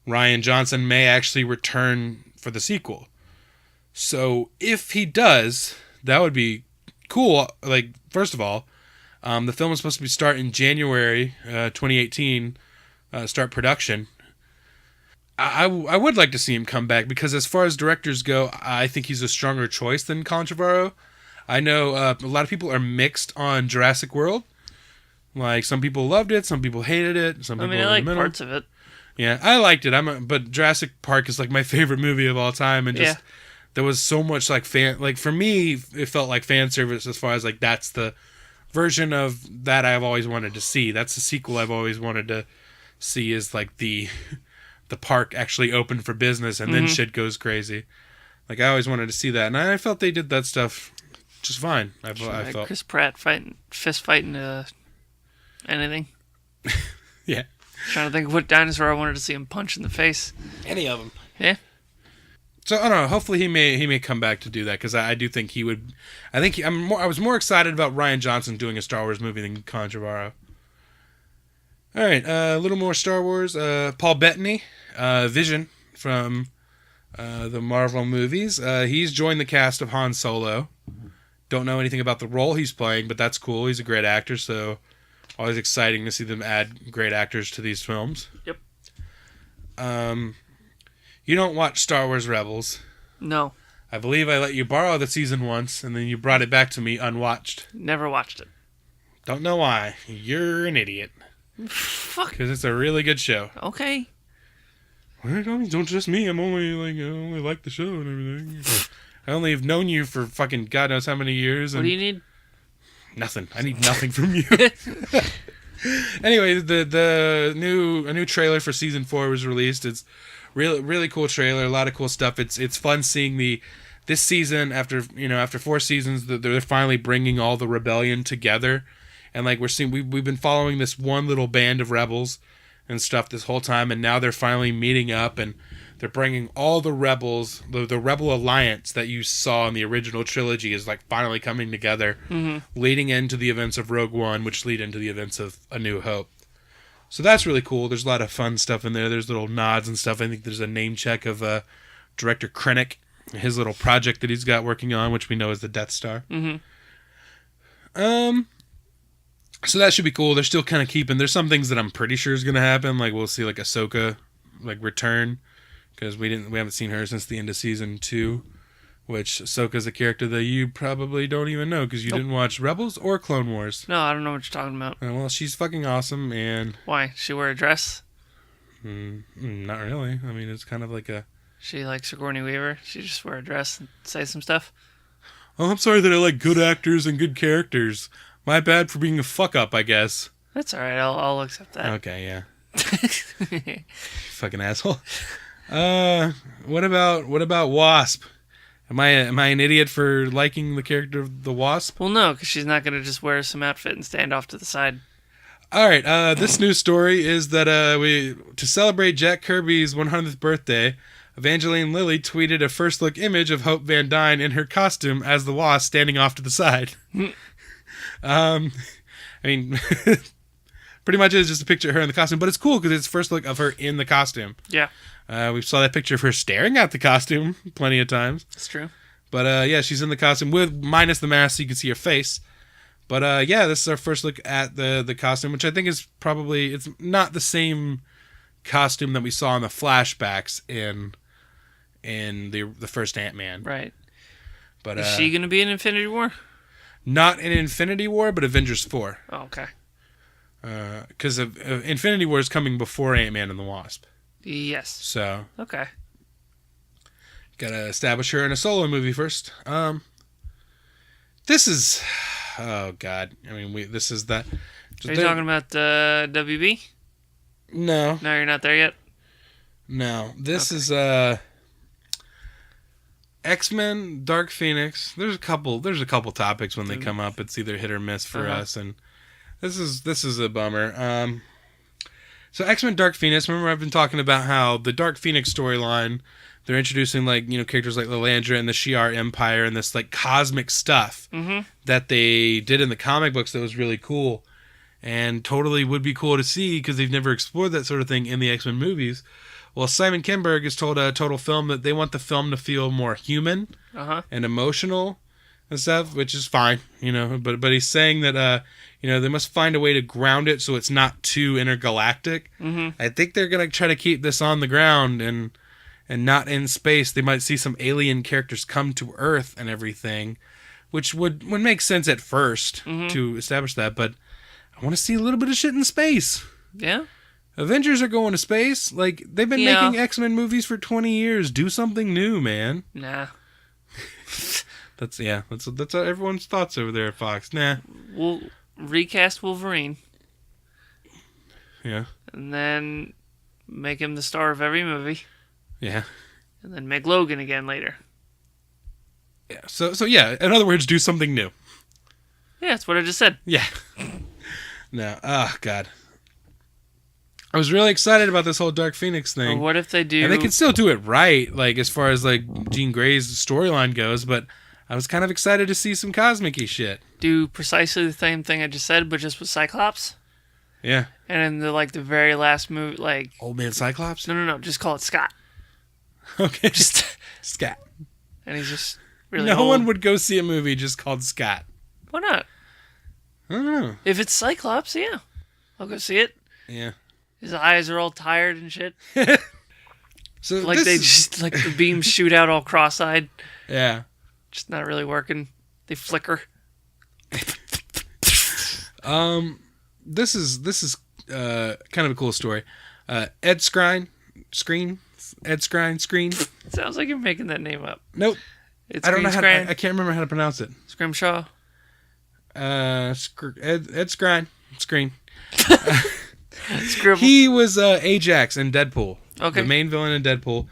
Rian Johnson may actually return for the sequel. So if he does, that would be cool. Like, first of all, the film is supposed to start in January 2018, start production. I would like to see him come back because as far as directors go, I think he's a stronger choice than Colin Trevorrow. I know a lot of people are mixed on Jurassic World. Like, some people loved it, some people hated it, some people I like parts of it. Yeah, I liked it. But Jurassic Park is like my favorite movie of all time, and just there was so much like for me, it felt like fan service as far as like that's the version of that I've always wanted to see. That's the sequel I've always wanted to see, is like the park actually open for business and then shit goes crazy. Like, I always wanted to see that, and I felt they did that stuff just fine. I felt Chris Pratt fist fighting anything. Yeah. Trying to think of what dinosaur I wanted to see him punch in the face. Any of them. Yeah. So I don't know. Hopefully he may come back to do that, because I do think he would. I was more excited about Rian Johnson doing a Star Wars movie than Colin Trevorrow. All right, a little more Star Wars. Paul Bettany, Vision from the Marvel movies. He's joined the cast of Han Solo. Don't know anything about the role he's playing, but that's cool. He's a great actor, so always exciting to see them add great actors to these films. Yep. You don't watch Star Wars Rebels. No. I believe I let you borrow the season once, and then you brought it back to me unwatched. Never watched it. Don't know why. You're an idiot. Fuck. Because it's a really good show. Okay. Well, don't just me. I'm only like I only like the show and everything. I only have known you for fucking God knows how many years. What do you need? Nothing. I need nothing from you. Anyway, a new trailer for season 4 was released. It's really cool trailer. A lot of cool stuff. It's fun seeing this season after 4 seasons that they're finally bringing all the rebellion together, and like we've been following this one little band of rebels and stuff this whole time, and now they're finally meeting up and they're bringing all the rebels, the rebel alliance that you saw in the original trilogy is like finally coming together, leading into the events of Rogue One, which lead into the events of A New Hope. So that's really cool. There's a lot of fun stuff in there. There's little nods and stuff. I think there's a name check of director Krennic, his little project that he's got working on, which we know is the Death Star. So that should be cool. They're still kind of keeping. There's some things that I'm pretty sure is going to happen. Like we'll see like Ahsoka like return, because we haven't seen her since the end of season 2, which Ahsoka's a character that you probably don't even know because you didn't watch Rebels or Clone Wars. No, I don't know what you're talking about. Well, she's fucking awesome, and why? She wear a dress? Not really. I mean, it's kind of like a. She like Sigourney Weaver. She just wear a dress and say some stuff. Oh, I'm sorry that I like good actors and good characters. My bad for being a fuck up, I guess. That's all right. I'll accept that. Okay, yeah. Fucking asshole. What about Wasp? Am I an idiot for liking the character of the Wasp? Well, no, because she's not gonna just wear some outfit and stand off to the side. All right. This news story is that to celebrate Jack Kirby's 100th birthday, Evangeline Lilly tweeted a first look image of Hope Van Dyne in her costume as the Wasp standing off to the side. I mean, pretty much it's just a picture of her in the costume, but it's cool because it's first look of her in the costume. Yeah. We saw that picture of her staring at the costume plenty of times. That's true. But yeah, she's in the costume minus the mask so you can see her face. But yeah, this is our first look at the costume, which I think is probably, it's not the same costume that we saw in the flashbacks in the first Ant-Man. Right. But is she going to be in Infinity War? Not in Infinity War, but Avengers 4. Oh, okay. Because Infinity War is coming before Ant-Man and the Wasp. Yes. So. Okay. Gotta establish her in a solo movie first. This is. Oh, God. I mean, this is that. Are you talking about WB? No. No, you're not there yet? No. This is X-Men, Dark Phoenix. There's a couple topics when they come up. It's either hit or miss for us, and this is a bummer. So X-Men, Dark Phoenix. Remember, I've been talking about how the Dark Phoenix storyline, they're introducing characters like Lilandra and the Shi'ar Empire and this like cosmic stuff that they did in the comic books that was really cool and totally would be cool to see because they've never explored that sort of thing in the X-Men movies. Well, Simon Kinberg has told Total Film that they want the film to feel more human and emotional and stuff, which is fine, But he's saying that they must find a way to ground it so it's not too intergalactic. I think they're gonna try to keep this on the ground and not in space. They might see some alien characters come to Earth and everything, which would make sense at first to establish that. But I want to see a little bit of shit in space. Yeah. Avengers are going to space. Like, they've been making X-Men movies for 20 years. Do something new, man. Nah. That's everyone's thoughts over there at Fox. Nah. We'll recast Wolverine. Yeah. And then make him the star of every movie. Yeah. And then make Logan again later. Yeah. So yeah, in other words, do something new. Yeah, that's what I just said. Yeah. No. Oh, God. I was really excited about this whole Dark Phoenix thing. Or what if they do... And they can still do it right, like, as far as, like, Jean Grey's storyline goes, but I was kind of excited to see some cosmic-y shit. Do precisely the same thing I just said, but just with Cyclops? Yeah. And in the very last movie, like... Old Man Cyclops? No, just call it Scott. Okay. Just Scott. And he's just really No old. one would go see a movie just called Scott. Why not? I don't know. If it's Cyclops, yeah. I'll go see it. Yeah. His eyes are all tired and shit. So like the beams shoot out all cross-eyed. Yeah. Just not really working. They flicker. This is kind of a cool story. Ed Skrein Ed Skrein. Screen. Sounds like you're making that name up. Nope. It's I don't know how. Screen. I can't remember how to pronounce it. Scrimshaw. Ed Skrein. Screen. Scribble. He was Ajax in Deadpool. Okay. The main villain in Deadpool.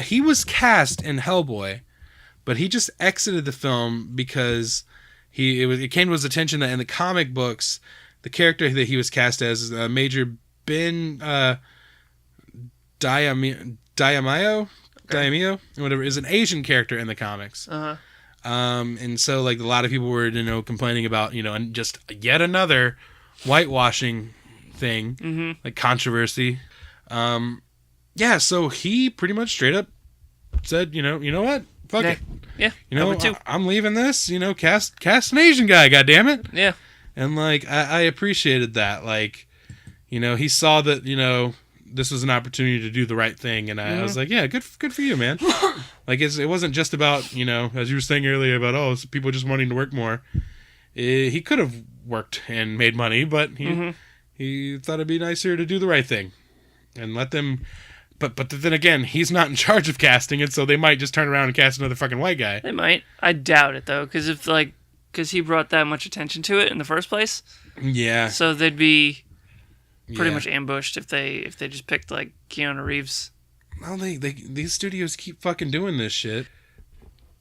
He was cast in Hellboy, but he just exited the film because it came to his attention that in the comic books, the character that he was cast as is Major Ben Diamio, whatever, is an Asian character in the comics. Uh-huh. And so like a lot of people were complaining about just yet another whitewashing thing, like controversy. Yeah, so he pretty much straight up said, you know what, fuck it. Yeah, I'm leaving this. Cast an Asian guy, goddammit. Yeah. And like I appreciated that. Like, he saw that this was an opportunity to do the right thing, and I was like, yeah, good for you, man. Like it wasn't just about as you were saying earlier about people just wanting to work more. He could have worked and made money, but he thought it'd be nicer to do the right thing and let them. But then again, he's not in charge of casting it, so they might just turn around and cast another fucking white guy. They might. I doubt it though, because he brought that much attention to it in the first place. Yeah. So they'd be pretty much ambushed if they just picked like Keanu Reeves. Well, these studios keep fucking doing this shit.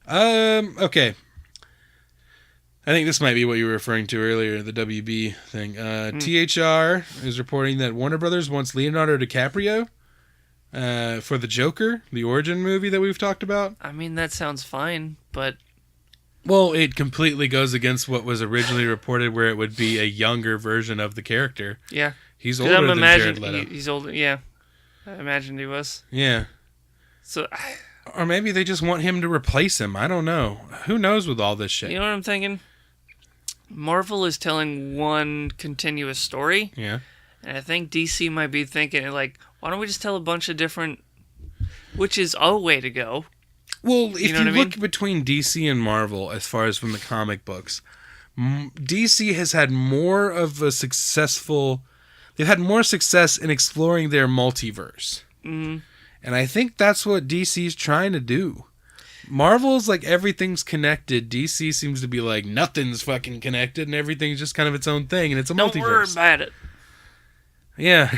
Okay. I think this might be what you were referring to earlier, the WB thing. THR is reporting that Warner Brothers wants Leonardo DiCaprio for the Joker, the origin movie that we've talked about. I mean, that sounds fine, but... Well, it completely goes against what was originally reported, where it would be a younger version of the character. Yeah. He's older than Jared Leto. He's older, yeah. I imagined he was. Yeah. So... Or maybe they just want him to replace him. I don't know. Who knows with all this shit? You know what I'm thinking? Marvel is telling one continuous story. Yeah. And I think DC might be thinking, like, why don't we just tell a bunch of different... Which is a way to go. Well, if you look between DC and Marvel, as far as from the comic books, DC has had more of a successful... They've had more success in exploring their multiverse. Mm-hmm. And I think that's what DC's trying to do. Marvel's like everything's connected. DC seems to be like nothing's fucking connected and everything's just kind of its own thing and it's a multiverse. Don't worry about it. Yeah.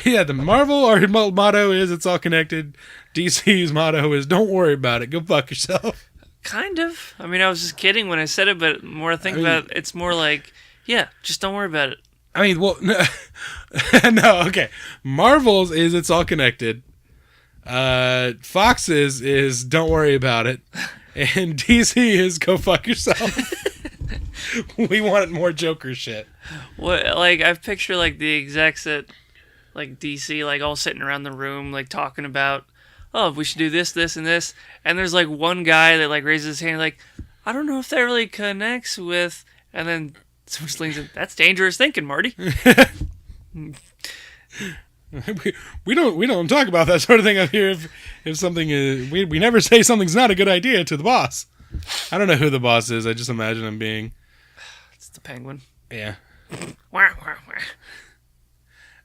The Marvel motto is it's all connected. DC's motto is don't worry about it. Go fuck yourself. Kind of. I mean, I was just kidding when I said it, but more I think about it, it's more like, yeah, just don't worry about it. I mean, well, no, okay. Marvel's is it's all connected. Fox's is don't worry about it, and DC is go fuck yourself. We wanted more Joker shit. What, like, I picture like the execs at like DC, like all sitting around the room, like talking about, oh, we should do this, this, and this, and there's like one guy that like raises his hand, like, I don't know if that really connects with, and then someone just leans in, that's dangerous thinking, Marty. We don't talk about that sort of thing up here. If something is, we never say something's not a good idea to the boss. I don't know who the boss is. I just imagine him being. It's the Penguin. Yeah. Wah, wah, wah.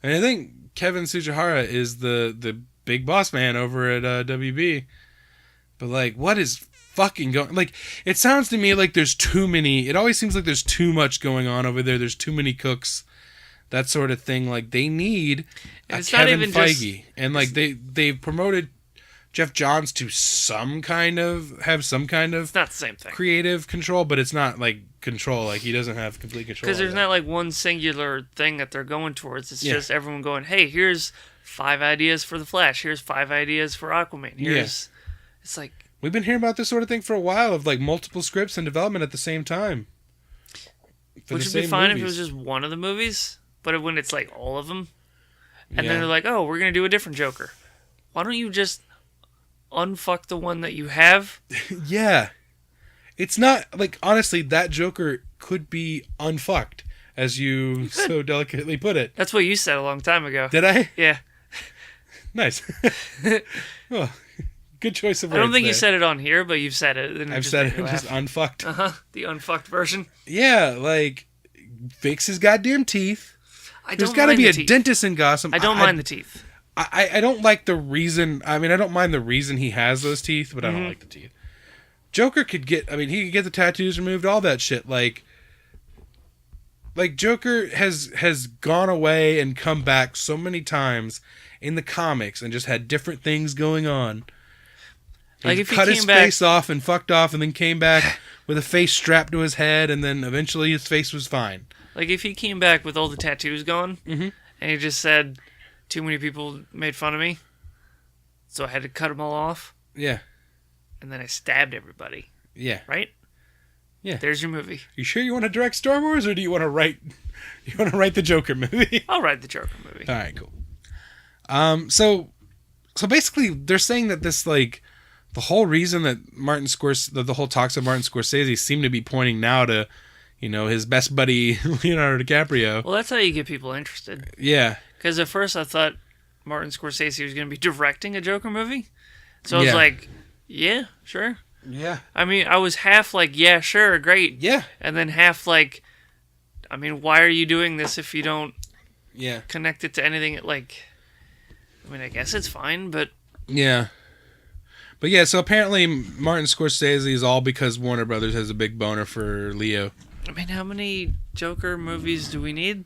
And I think Kevin Tsujihara is the big boss man over at WB. But like, what is fucking going? Like, it sounds to me like there's too many. It always seems like there's too much going on over there. There's too many cooks. That sort of thing. Like, they need a Kevin Feige. And like they've promoted Jeff Johns to have some kind of it's not the same thing. Creative control, but it's not like control. Like, he doesn't have complete control. Because there's not like one singular thing that they're going towards. It's just everyone going, hey, here's 5 ideas for the Flash. Here's 5 ideas for Aquaman. It's like, we've been hearing about this sort of thing for a while, of like multiple scripts in development at the same time. Which would be fine if it was just one of the movies. But when it's like all of them, and then they're like, oh, we're going to do a different Joker. Why don't you just unfuck the one that you have? Yeah. It's not, like, honestly, that Joker could be unfucked, as you so delicately put it. That's what you said a long time ago. Did I? Yeah. Nice. Well, good choice of words. I don't think there. You said it on here, but you've said it. I've said it, just unfucked. The unfucked version. Yeah, like, fix his goddamn teeth. There's got to be a dentist in Gotham. I don't mind the teeth. I don't like the reason. I mean, I don't mind the reason he has those teeth, but I don't like the teeth. Joker could get. I mean, he could get the tattoos removed, all that shit. Like Joker has gone away and come back so many times in the comics and just had different things going on. Like He if he cut came his back, face off and fucked off, and then came back with a face strapped to his head, and then eventually his face was fine. like if he came back with all the tattoos gone, and he just said, "Too many people made fun of me, so I had to cut them all off." Yeah, And then I stabbed everybody. yeah, Right? yeah. There's your movie. You sure you want to direct Star Wars, or do you want to write? You want to write the Joker movie? I'll write the Joker movie. All right, cool. So basically, they're saying that this like the whole reason that the whole talks of Martin Scorsese seem to be pointing now to, his best buddy Leonardo DiCaprio. Well, that's how you get people interested. Yeah, Because at first I thought Martin Scorsese was going to be directing a Joker movie. So I was Yeah. like, yeah, sure. yeah, I mean, I was half like, yeah, sure, great. yeah, And then half like, I mean, why are you doing this if you don't yeah, connect it to anything? Like, I mean, I guess it's fine, but yeah. But yeah, so apparently Martin Scorsese is all because Warner Brothers has a big boner for Leo. I mean, how many Joker movies do we need?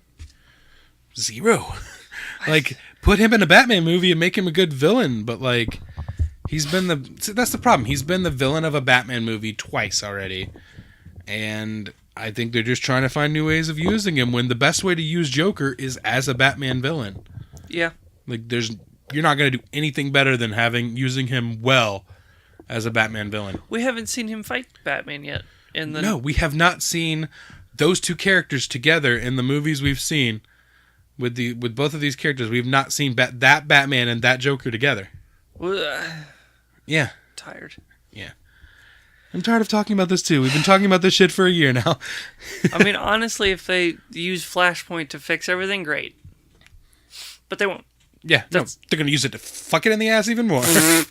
0. Like, put him in a Batman movie and make him a good villain, but like, that's the problem. He's been the villain of a Batman movie twice already. And I think they're just trying to find new ways of using him when the best way to use Joker is as a Batman villain. Yeah. Like, you're not going to do anything better than using him well as a Batman villain. We haven't seen him fight Batman yet. No, we have not seen those two characters together in the movies we've seen. With both of these characters, we've not seen that Batman and that Joker together. Yeah. Tired. Yeah. I'm tired of talking about this too. We've been talking about this shit for a year now. I mean, honestly, if they use Flashpoint to fix everything, great. But they won't. Yeah, no, they're going to use it to fuck it in the ass even more. All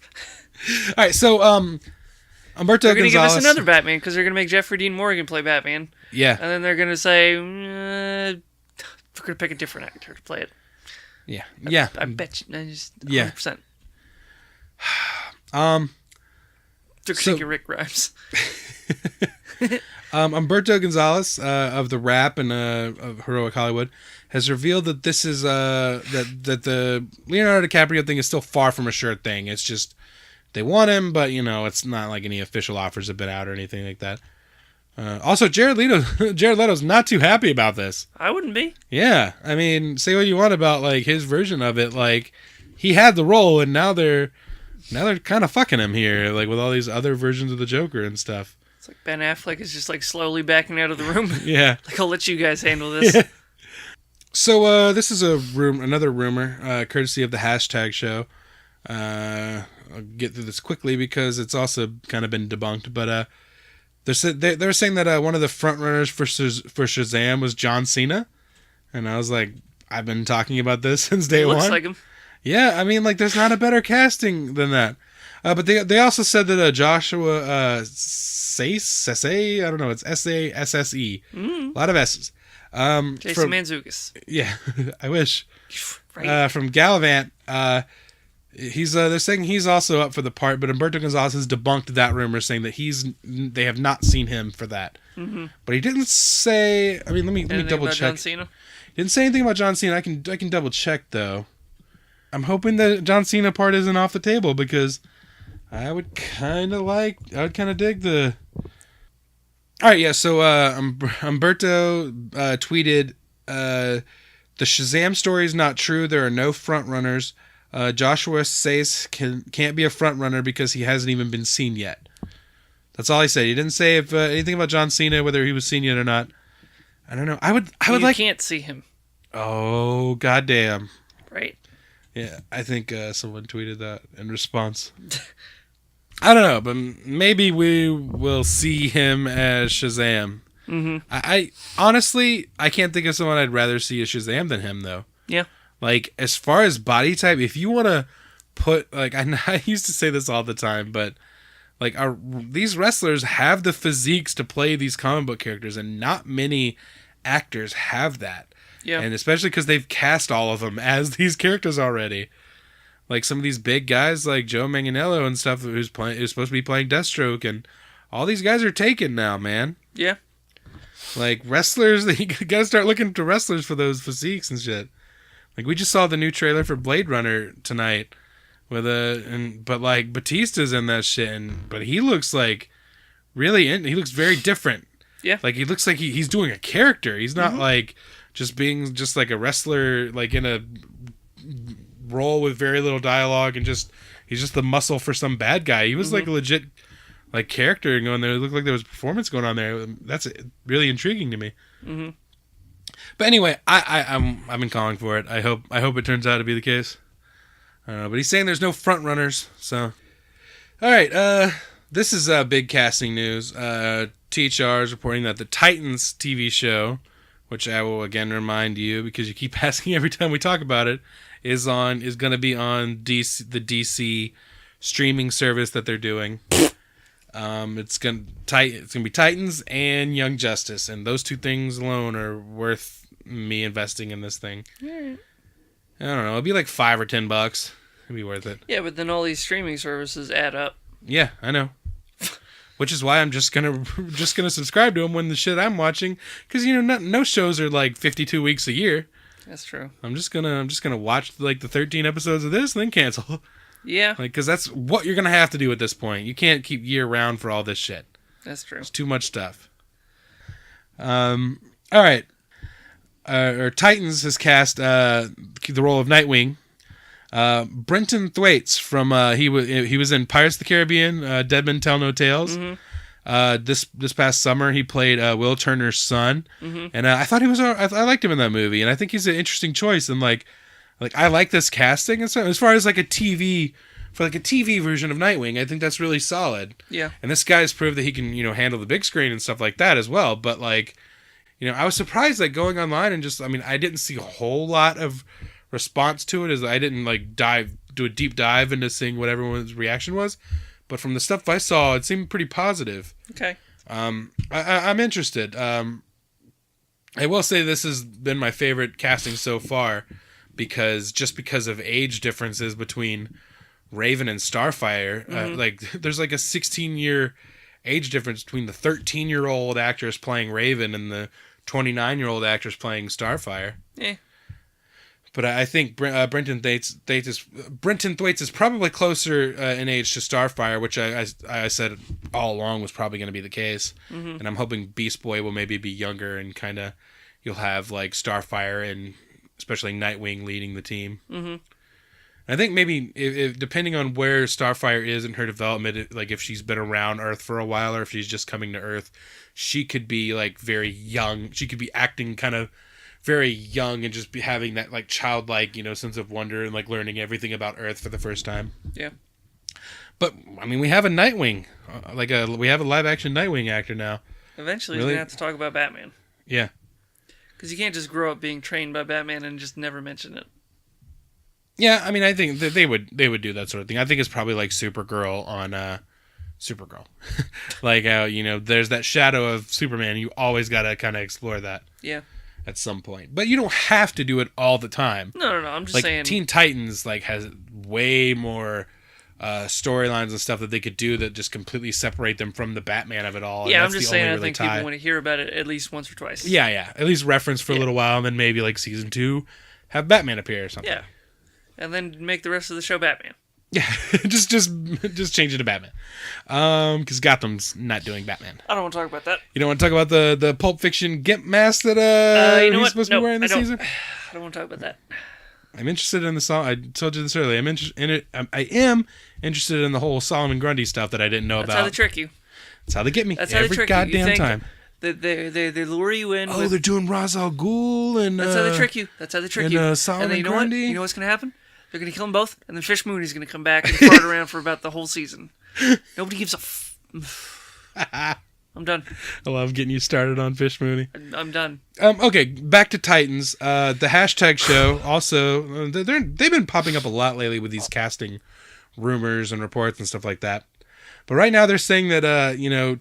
right, so Humberto They're going to give us Gonzalez. another Batman because they're going to make Jeffrey Dean Morgan play Batman. Yeah, And then they're going to say, we're going to pick a different actor to play it. yeah, yeah. I bet you. I just 100%. Yeah. They're So- taking Rick Grimes. Humberto Gonzalez of The Rap and of Heroic Hollywood has revealed that this is that the Leonardo DiCaprio thing is still far from a sure thing. It's just they want him, but it's not like any official offers have been out or anything like that. Also, Jared Leto's not too happy about this. I wouldn't be. Yeah, I mean, say what you want about like his version of it. Like he had the role, and now they're kind of fucking him here, like with all these other versions of the Joker and stuff. It's like Ben Affleck is just like slowly backing out of the room. Yeah. Like, I'll let you guys handle this. Yeah. So this is another rumor, courtesy of the hashtag show. I'll get through this quickly because it's also kind of been debunked. But they're saying that one of the front runners for Shazam was John Cena, and I was like, I've been talking about this since day one. Looks like him. Yeah, I mean, like, there's not a better casting than that. But they also said that Joshua Sase, I don't know, it's Sasse. A lot of S's. Jason Mantzoukas. Yeah, I wish. Right. From Gallivant, they're saying he's also up for the part, but Humberto Gonzalez has debunked that rumor, saying that they have not seen him for that. Mm-hmm. But he didn't say. I mean, let me double check. John Cena? He didn't say anything about John Cena. I can double check though. I'm hoping the John Cena part isn't off the table because I would kind of dig the. All right, yeah. So Humberto tweeted, "The Shazam story is not true. There are no front runners. Joshua says can't be a front runner because he hasn't even been seen yet." That's all he said. He didn't say if anything about John Cena, whether he was seen yet or not. I don't know. I would like. You can't see him. Oh goddamn! Right. Yeah, I think someone tweeted that in response. I don't know, but maybe we will see him as Shazam. Mm-hmm. I honestly, I can't think of someone I'd rather see as Shazam than him, though. Yeah. Like, as far as body type, if you want to put, like, I used to say this all the time, but, like, these wrestlers have the physiques to play these comic book characters, and not many actors have that. Yeah. And especially because they've cast all of them as these characters already. like some of these big guys like Joe Manganiello and stuff who's supposed to be playing Deathstroke, and all these guys are taken now, man. Yeah. Like wrestlers, you gotta start looking to wrestlers for those physiques and shit. Like we just saw the new trailer for Blade Runner tonight, but like Batista's in that shit, but he looks like he looks very different. Yeah. Like he looks like he's doing a character. He's not like just being just like a wrestler, like in a role with very little dialogue and he's just the muscle for some bad guy. He was like a legit like character going there. It looked like there was a performance going on there. That's really intriguing to me. Mm-hmm. But anyway, I've been calling for it. I hope it turns out to be the case. I don't know, but he's saying there's no front runners. So, all right. This is big casting news. THR is reporting that the Titans TV show, which I will again remind you because you keep asking every time we talk about it, is going to be on the DC streaming service that they're doing. It's gonna be Titans and Young Justice, and those two things alone are worth me investing in this thing. Yeah. I don't know. It'll be like $5 or $10. It'd be worth it. Yeah, but then all these streaming services add up. Yeah, I know. Which is why I'm just gonna subscribe to them when the shit I'm watching, because no shows are like 52 weeks a year. That's true. I'm just gonna watch like the 13 episodes of this and then cancel. Yeah. Like, because that's what you're gonna have to do at this point. You can't keep year round for all this shit. That's true. It's too much stuff. All right. Titans has cast the role of Nightwing. Brenton Thwaites from he was in Pirates of the Caribbean, Dead Men Tell No Tales. Mm-hmm. This past summer he played Will Turner's son, and I thought he was. I liked him in that movie, and I think he's an interesting choice. And like I like this casting and stuff. As far as like a TV version of Nightwing, I think that's really solid. Yeah. And this guy's proved that he can handle the big screen and stuff like that as well. But like, I was surprised like going online and I didn't see a whole lot of response to it, as I didn't like do a deep dive into seeing what everyone's reaction was, but from the stuff I saw, it seemed pretty positive. Okay. I'm interested. I will say this has been my favorite casting so far, because of age differences between Raven and Starfire. Like there's like a 16-year age difference between the 13-year-old actress playing Raven and the 29-year-old actress playing Starfire. Yeah. But I think Brenton Thwaites is probably closer in age to Starfire, which I said all along was probably going to be the case. Mm-hmm. And I'm hoping Beast Boy will maybe be younger, and kind of you'll have like Starfire and especially Nightwing leading the team. Mm-hmm. I think maybe if depending on where Starfire is in her development, like if she's been around Earth for a while or if she's just coming to Earth, she could be like very young. She could be acting kind of very young and just be having that like childlike, sense of wonder and like learning everything about Earth for the first time. Yeah. But I mean, we have a Nightwing, we have a live action Nightwing actor now. Eventually, he's gonna have to talk about Batman. Yeah. Because you can't just grow up being trained by Batman and just never mention it. Yeah, I mean, I think that they would do that sort of thing. I think it's probably like Supergirl on Supergirl. Like how there's that shadow of Superman. You always gotta kind of explore that. Yeah. At some point, but you don't have to do it all the time. No. I'm just like, saying. Teen Titans has way more storylines and stuff that they could do that just completely separate them from the Batman of it all. Yeah, I'm just saying. I think people want to hear about it at least once or twice. Yeah. At least reference for a little while, and then maybe like season 2, have Batman appear or something. Yeah, and then make the rest of the show Batman. Yeah, just change it to Batman. Because Gotham's not doing Batman. I don't want to talk about that. You don't want to talk about the Pulp Fiction Gimp mask that he's supposed to be wearing this season? I don't want to talk about that. I'm interested in the song. I told you this earlier. I'm interested in it. I am interested in the whole Solomon Grundy stuff that I didn't know about. That's how they trick you. That's how they get me. That's how they trick goddamn you. You time. They lure you in. Oh, they're doing Ra's al Ghul and. That's how they trick you. That's how they trick you. And Solomon then Grundy. You know what's gonna happen? They're going to kill them both, and then Fish Mooney's going to come back and fart around for about the whole season. Nobody gives a I'm done. I love getting you started on Fish Mooney. I'm done. Okay, back to Titans. The hashtag show also, they've been popping up a lot lately with these casting rumors and reports and stuff like that. But right now they're saying that,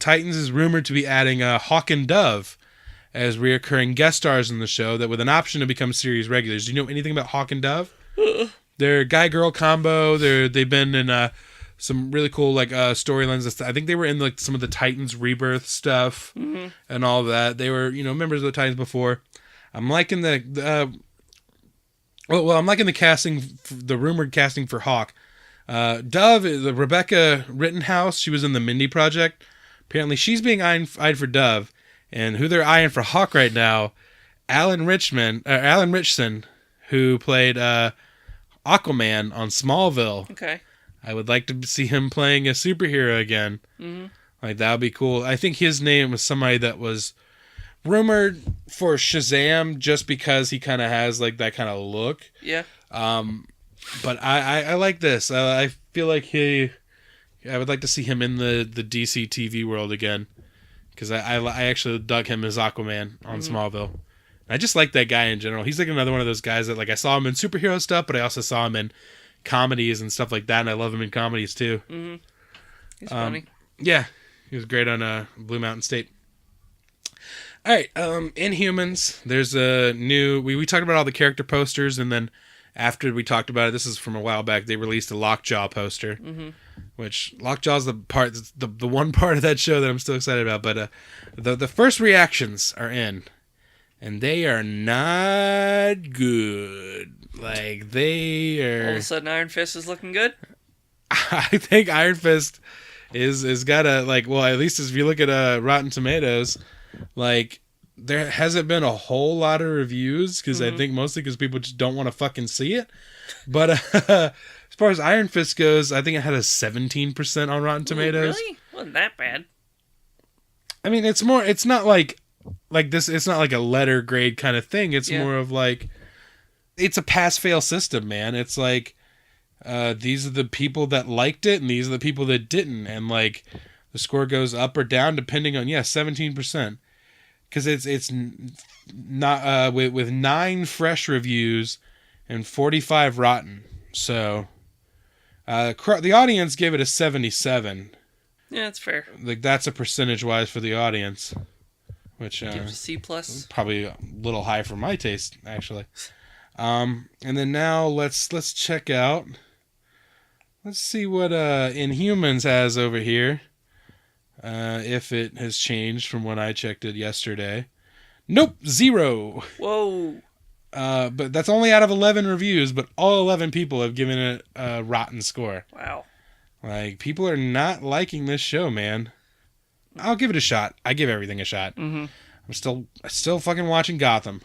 Titans is rumored to be adding Hawk and Dove as reoccurring guest stars in the show, that with an option to become series regulars. Do you know anything about Hawk and Dove? They're a guy-girl combo. They've been in some really cool like storylines. I think they were in like some of the Titans Rebirth stuff and all of that. They were members of the Titans before. I'm liking the I'm liking the casting, the rumored casting for Hawk. Dove, the Rebecca Rittenhouse, she was in the Mindy Project. Apparently, she's being eyed for Dove, and who they're eyeing for Hawk right now, Alan Ritchson, who played Aquaman on Smallville. Okay. I would like to see him playing a superhero again. Mm-hmm. Like, that would be cool. I think his name was somebody that was rumored for Shazam just because he kind of has like that kind of look. Yeah. But I like this. I feel like I would like to see him in the DC TV world again, because I actually dug him as Aquaman on Smallville. I just like that guy in general. He's like another one of those guys that like I saw him in superhero stuff, but I also saw him in comedies and stuff like that, and I love him in comedies too. Mm-hmm. He's funny. Yeah, he was great on Blue Mountain State. All right, Inhumans. There's a new. We talked about all the character posters, and then after we talked about it, this is from a while back. They released a Lockjaw poster, which Lockjaw's the one part of that show that I'm still excited about. But the first reactions are in, and they are not good. Like they are. All of a sudden, Iron Fist is looking good. I think Iron Fist is got a like. Well, at least if you look at Rotten Tomatoes. Like, there hasn't been a whole lot of reviews, because I think mostly because people just don't want to fucking see it. But as far as Iron Fist goes, I think it had a 17% on Rotten Tomatoes. Really? Wasn't that bad. I mean, it's not like this, it's not like a letter grade kind of thing. It's more of like, it's a pass-fail system, man. It's like, these are the people that liked it, and these are the people that didn't. And like, the score goes up or down depending on 17%, because it's not with 9 fresh reviews and 45 rotten. So the audience gave it a 77. Yeah, that's fair. Like that's a percentage wise for the audience, which give it a C+. Probably a little high for my taste actually. And then now let's check out. Let's see what Inhumans has over here. If it has changed from when I checked it yesterday. Nope, 0. Whoa. But that's only out of 11 reviews, but all 11 people have given it a rotten score. Wow. Like, people are not liking this show, man. I'll give it a shot. I give everything a shot. Mm-hmm. I'm still fucking watching Gotham.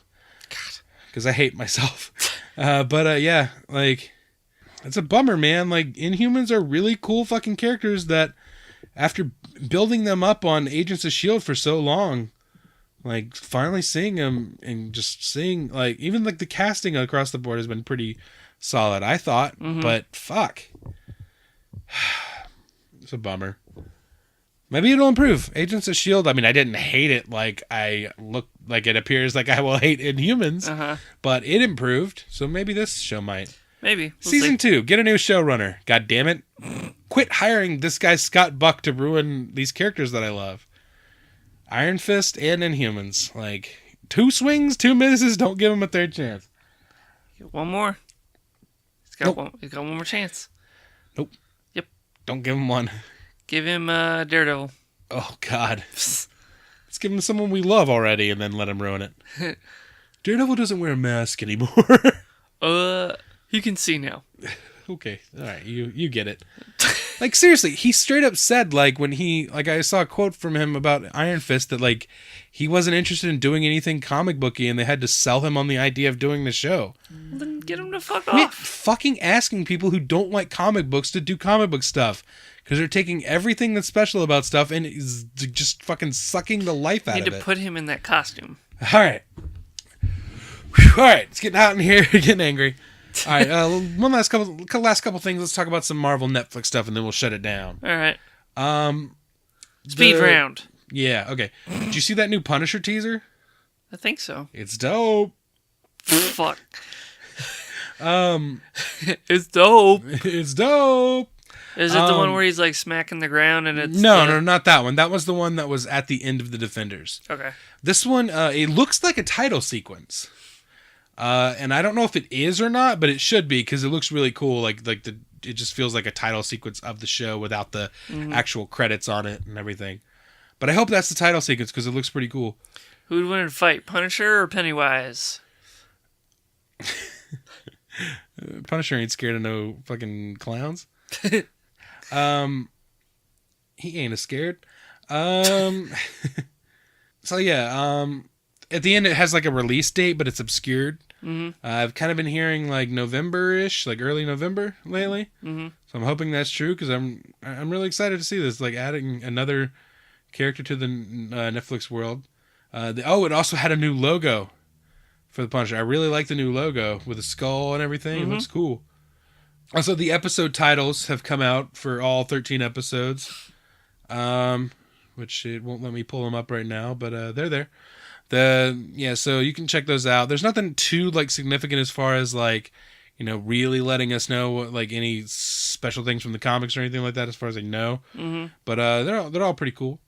God. Because I hate myself. But yeah, like, it's a bummer, man. Like, Inhumans are really cool fucking characters that, after building them up on Agents of S.H.I.E.L.D. for so long, like, finally seeing them and just seeing, like, even, like, the casting across the board has been pretty solid, I thought. But, fuck. It's a bummer. Maybe it'll improve. Agents of S.H.I.E.L.D., I mean, I didn't hate it like it appears like I will hate Inhumans, but it improved, so maybe this show might. Maybe. Season 2, get a new showrunner. God damn it. Quit hiring this guy Scott Buck to ruin these characters that I love. Iron Fist and Inhumans. Like, 2 swings, 2 misses, don't give him a third chance. One more. He's got one more chance. Nope. Yep. Don't give him one. Give him Daredevil. Oh, God. Let's give him someone we love already and then let him ruin it. Daredevil doesn't wear a mask anymore. You can see now. Okay, all right, you get it. Like, seriously, he straight up said, like, when I saw a quote from him about Iron Fist that, like, he wasn't interested in doing anything comic booky and they had to sell him on the idea of doing the show. Well, then get him to fuck Quit off. fucking asking people who don't like comic books to do comic book stuff, because they're taking everything that's special about stuff and is just fucking sucking the life out of it. You need to put him in that costume. All right. Whew, all right, it's getting hot in here, getting angry. All right, one last couple things. Let's talk about some Marvel Netflix stuff, and then we'll shut it down. All right. Speed round. Yeah. Okay. Did you see that new Punisher teaser? I think so. It's dope. Fuck. It's dope. It's dope. Is it the one where he's like smacking the ground and it's no, not that one. That was the one that was at the end of the Defenders. Okay. This one, it looks like a title sequence. And I don't know if it is or not, but it should be because it looks really cool. It just feels like a title sequence of the show without the actual credits on it and everything. But I hope that's the title sequence because it looks pretty cool. Who would win in a fight, Punisher or Pennywise? Punisher ain't scared of no fucking clowns. He ain't a scared. So yeah, at the end it has like a release date, but it's obscured. I've kind of been hearing like November-ish, like early November lately. So I'm hoping that's true because I'm really excited to see this, like adding another character to the Netflix world. It also had a new logo for the Punisher. I really like the new logo with a skull and everything. It looks cool. Also, the episode titles have come out for all 13 episodes, which it won't let me pull them up right now, but they're there. So you can check those out. There's nothing too like significant as far as like, really letting us know what, like any special things from the comics or anything like that as far as I know. But they're all pretty cool.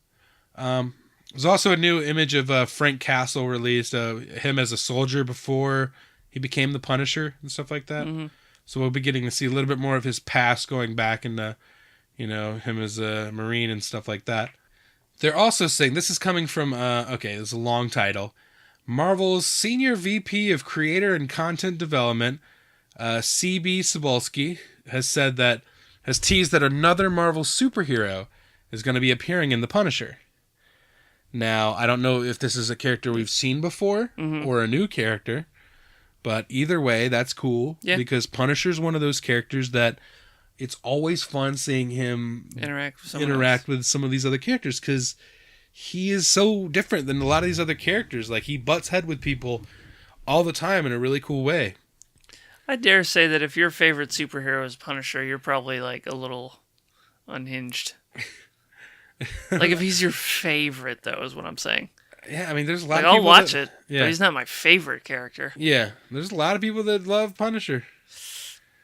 There's also a new image of Frank Castle released, him as a soldier before he became the Punisher and stuff like that. So we'll be getting to see a little bit more of his past going back into, him as a Marine and stuff like that. They're also saying, this is coming from, this is a long title, Marvel's Senior VP of Creator and Content Development, C.B. Cebulski, has teased that another Marvel superhero is going to be appearing in The Punisher. Now, I don't know if this is a character we've seen before or a new character, but either way, that's cool. Yeah. Because Punisher's one of those characters that it's always fun seeing him interact with some of these other characters because he is so different than a lot of these other characters. Like, he butts head with people all the time in a really cool way. I dare say that if your favorite superhero is Punisher, you're probably like a little unhinged. Like, if he's your favorite, though, is what I'm saying. Yeah, I mean, there's a lot of people I'll watch it, but he's not my favorite character. Yeah, there's a lot of people that love Punisher.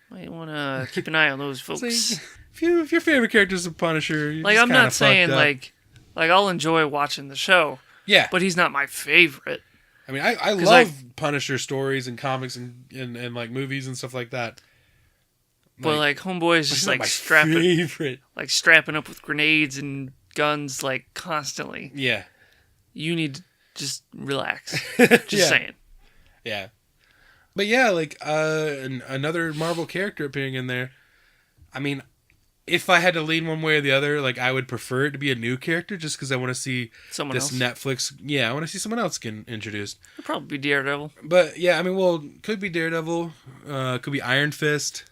Might want to keep an eye on those folks. If your favorite character is a Punisher, like, I'm not saying, like I'll enjoy watching the show. Yeah. But he's not my favorite. I mean, I love Punisher stories and comics and like movies and stuff like that. But like Homeboy is just like strapping up with grenades and guns like constantly. Yeah. You need to just relax. Just saying. Yeah. But yeah, like another Marvel character appearing in there. I mean, if I had to lean one way or the other, like I would prefer it to be a new character just because I want to see someone else. Netflix. Yeah, I want to see someone else get introduced. It'd probably be Daredevil. But yeah, I mean, could be Daredevil. Could be Iron Fist.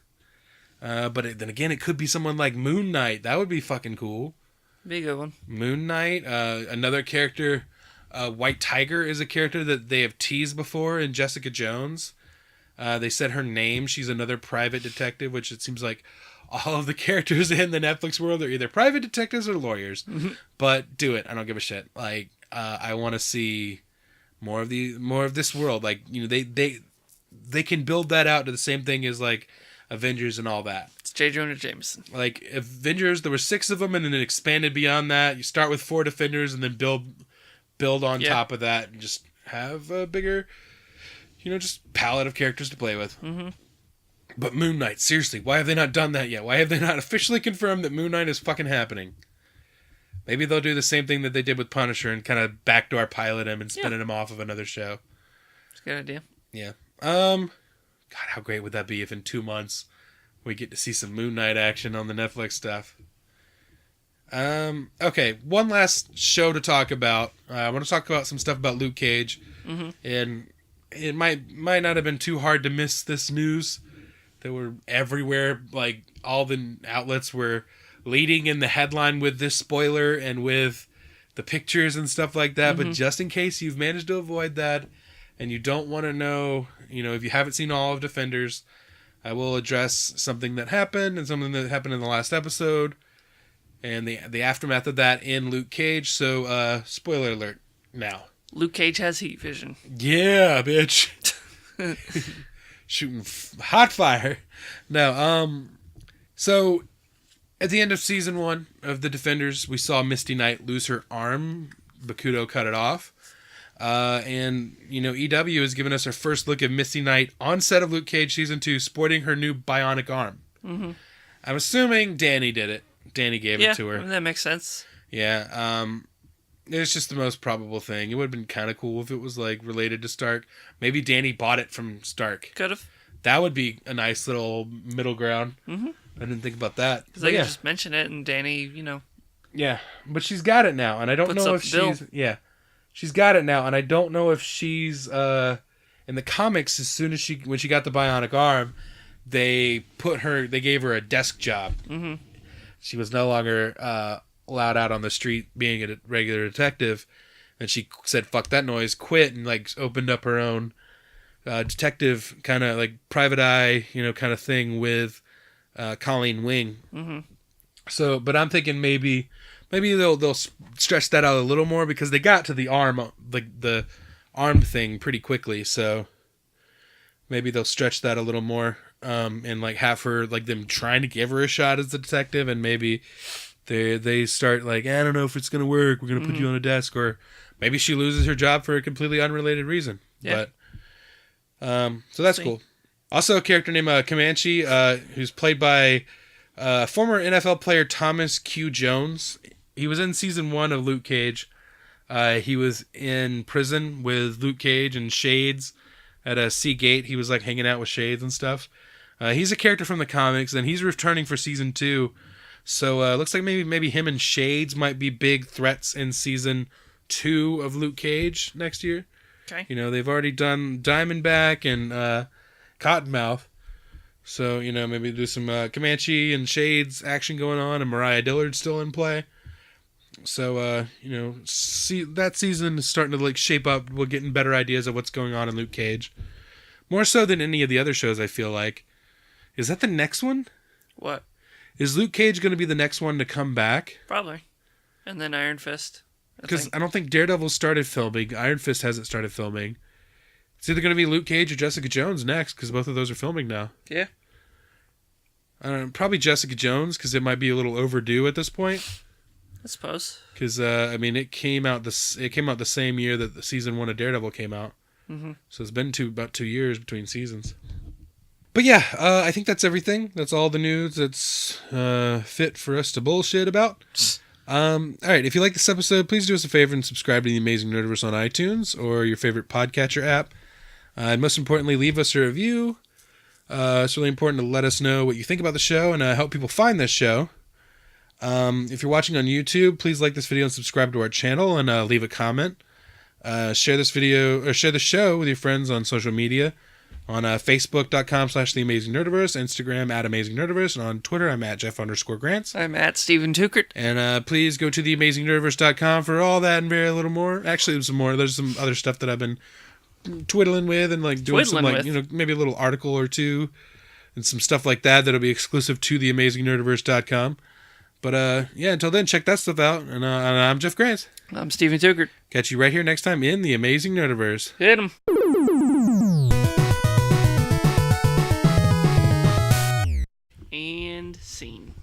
But then again, it could be someone like Moon Knight. That would be fucking cool. Be a good one. Moon Knight. Another character, White Tiger, is a character that they have teased before in Jessica Jones. They said her name. She's another private detective, which it seems like all of the characters in the Netflix world are either private detectives or lawyers. But do it. I don't give a shit. Like, I want to see more of this world. Like, they can build that out to the same thing as like Avengers and all that. It's J. Jonah Jameson. Like Avengers, there were 6 of them, and then it expanded beyond that. You start with 4 Defenders, and then build on top of that, and just have a bigger, just palette of characters to play with. But Moon Knight, seriously, why have they not done that yet? Why have they not officially confirmed that Moon Knight is fucking happening? Maybe they'll do the same thing that they did with Punisher and kind of backdoor pilot him and spinning him off of another show. It's a good idea. Yeah. God, how great would that be if in 2 months we get to see some Moon Knight action on the Netflix stuff? Okay, one last show to talk about. I want to talk about some stuff about Luke Cage. And it might not have been too hard to miss this news. They were everywhere. Like, all the outlets were leading in the headline with this spoiler and with the pictures and stuff like that. But just in case you've managed to avoid that and you don't want to know, if you haven't seen all of Defenders, I will address something that happened and something that happened in the last episode and the aftermath of that in Luke Cage. So, spoiler alert now. Luke Cage has heat vision. Yeah, bitch. Shooting hot fire. No, so at the end of season 1 of The Defenders, we saw Misty Knight lose her arm. Bakuto cut it off. And, EW has given us our first look at Misty Knight on set of Luke Cage Season 2, sporting her new bionic arm. Mm-hmm. I'm assuming Danny did it. Danny gave it to her. Yeah, that makes sense. Yeah, it's just the most probable thing. It would have been kind of cool if it was, related to Stark. Maybe Danny bought it from Stark. Could have. That would be a nice little middle ground. Mm-hmm. I didn't think about that. Because I could just mention it, and Danny, Yeah, but she's got it now, and I don't know if she's... Yeah, she's got it now, and I don't know if she's... in the comics, when she got the bionic arm, they gave her a desk job. Mm-hmm. She was no longer allowed out on the street being a regular detective, and she said, fuck that noise, quit, and opened up her own detective kind of private eye, kind of thing with Colleen Wing. Mm-hmm. So, but I'm thinking maybe they'll stretch that out a little more, because they got to the arm, the arm thing pretty quickly, so maybe they'll stretch that a little more, and have her, them trying to give her a shot as the detective, and maybe they start I don't know if it's gonna work, we're gonna put you on a desk, or maybe she loses her job for a completely unrelated reason. Yeah. But so that's cool. Also, a character named Comanche, who's played by former NFL player Thomas Q. Jones. He was in season 1 of Luke Cage. He was in prison with Luke Cage and Shades at a Seagate. He was hanging out with Shades and stuff. He's a character from the comics, and he's returning for season 2. So it looks like maybe him and Shades might be big threats in season 2 of Luke Cage next year. Okay. They've already done Diamondback and Cottonmouth. So, maybe do some Comanche and Shades action going on, and Mariah Dillard's still in play. So, see, that season is starting to shape up. We're getting better ideas of what's going on in Luke Cage. More so than any of the other shows, I feel like. Is that the next one? What? Is Luke Cage going to be the next one to come back? Probably. And then Iron Fist. Because I don't think Daredevil started filming. Iron Fist hasn't started filming. It's either going to be Luke Cage or Jessica Jones next, because both of those are filming now. Yeah. I don't know, probably Jessica Jones, because it might be a little overdue at this point. I suppose. Because it came out the same year that the season 1 of Daredevil came out. Mm-hmm. So it's been about 2 years between seasons. But yeah, I think that's everything. That's all the news that's fit for us to bullshit about. All right, if you like this episode, please do us a favor and subscribe to the Amazing Nerdiverse on iTunes or your favorite podcatcher app. And most importantly, leave us a review. It's really important to let us know what you think about the show and help people find this show. If you're watching on YouTube, please like this video and subscribe to our channel and leave a comment. Share this video or share the show with your friends on social media. On Facebook.com/TheAmazingNerdiverse, Instagram @AmazingNerdiverse, and on Twitter, I'm @Jeff_Grantz. I'm @Steven Tukert. And please go to TheAmazingNerdiverse.com for all that and very little more. Actually, there's some more. There's some other stuff that I've been twiddling with and doing some maybe a little article or two and some stuff like that that'll be exclusive to TheAmazingNerdiverse.com. But yeah, until then, check that stuff out. And I'm Jeff Grantz. I'm Steven Tukert. Catch you right here next time in The Amazing Nerdiverse. Hit 'em. And scene.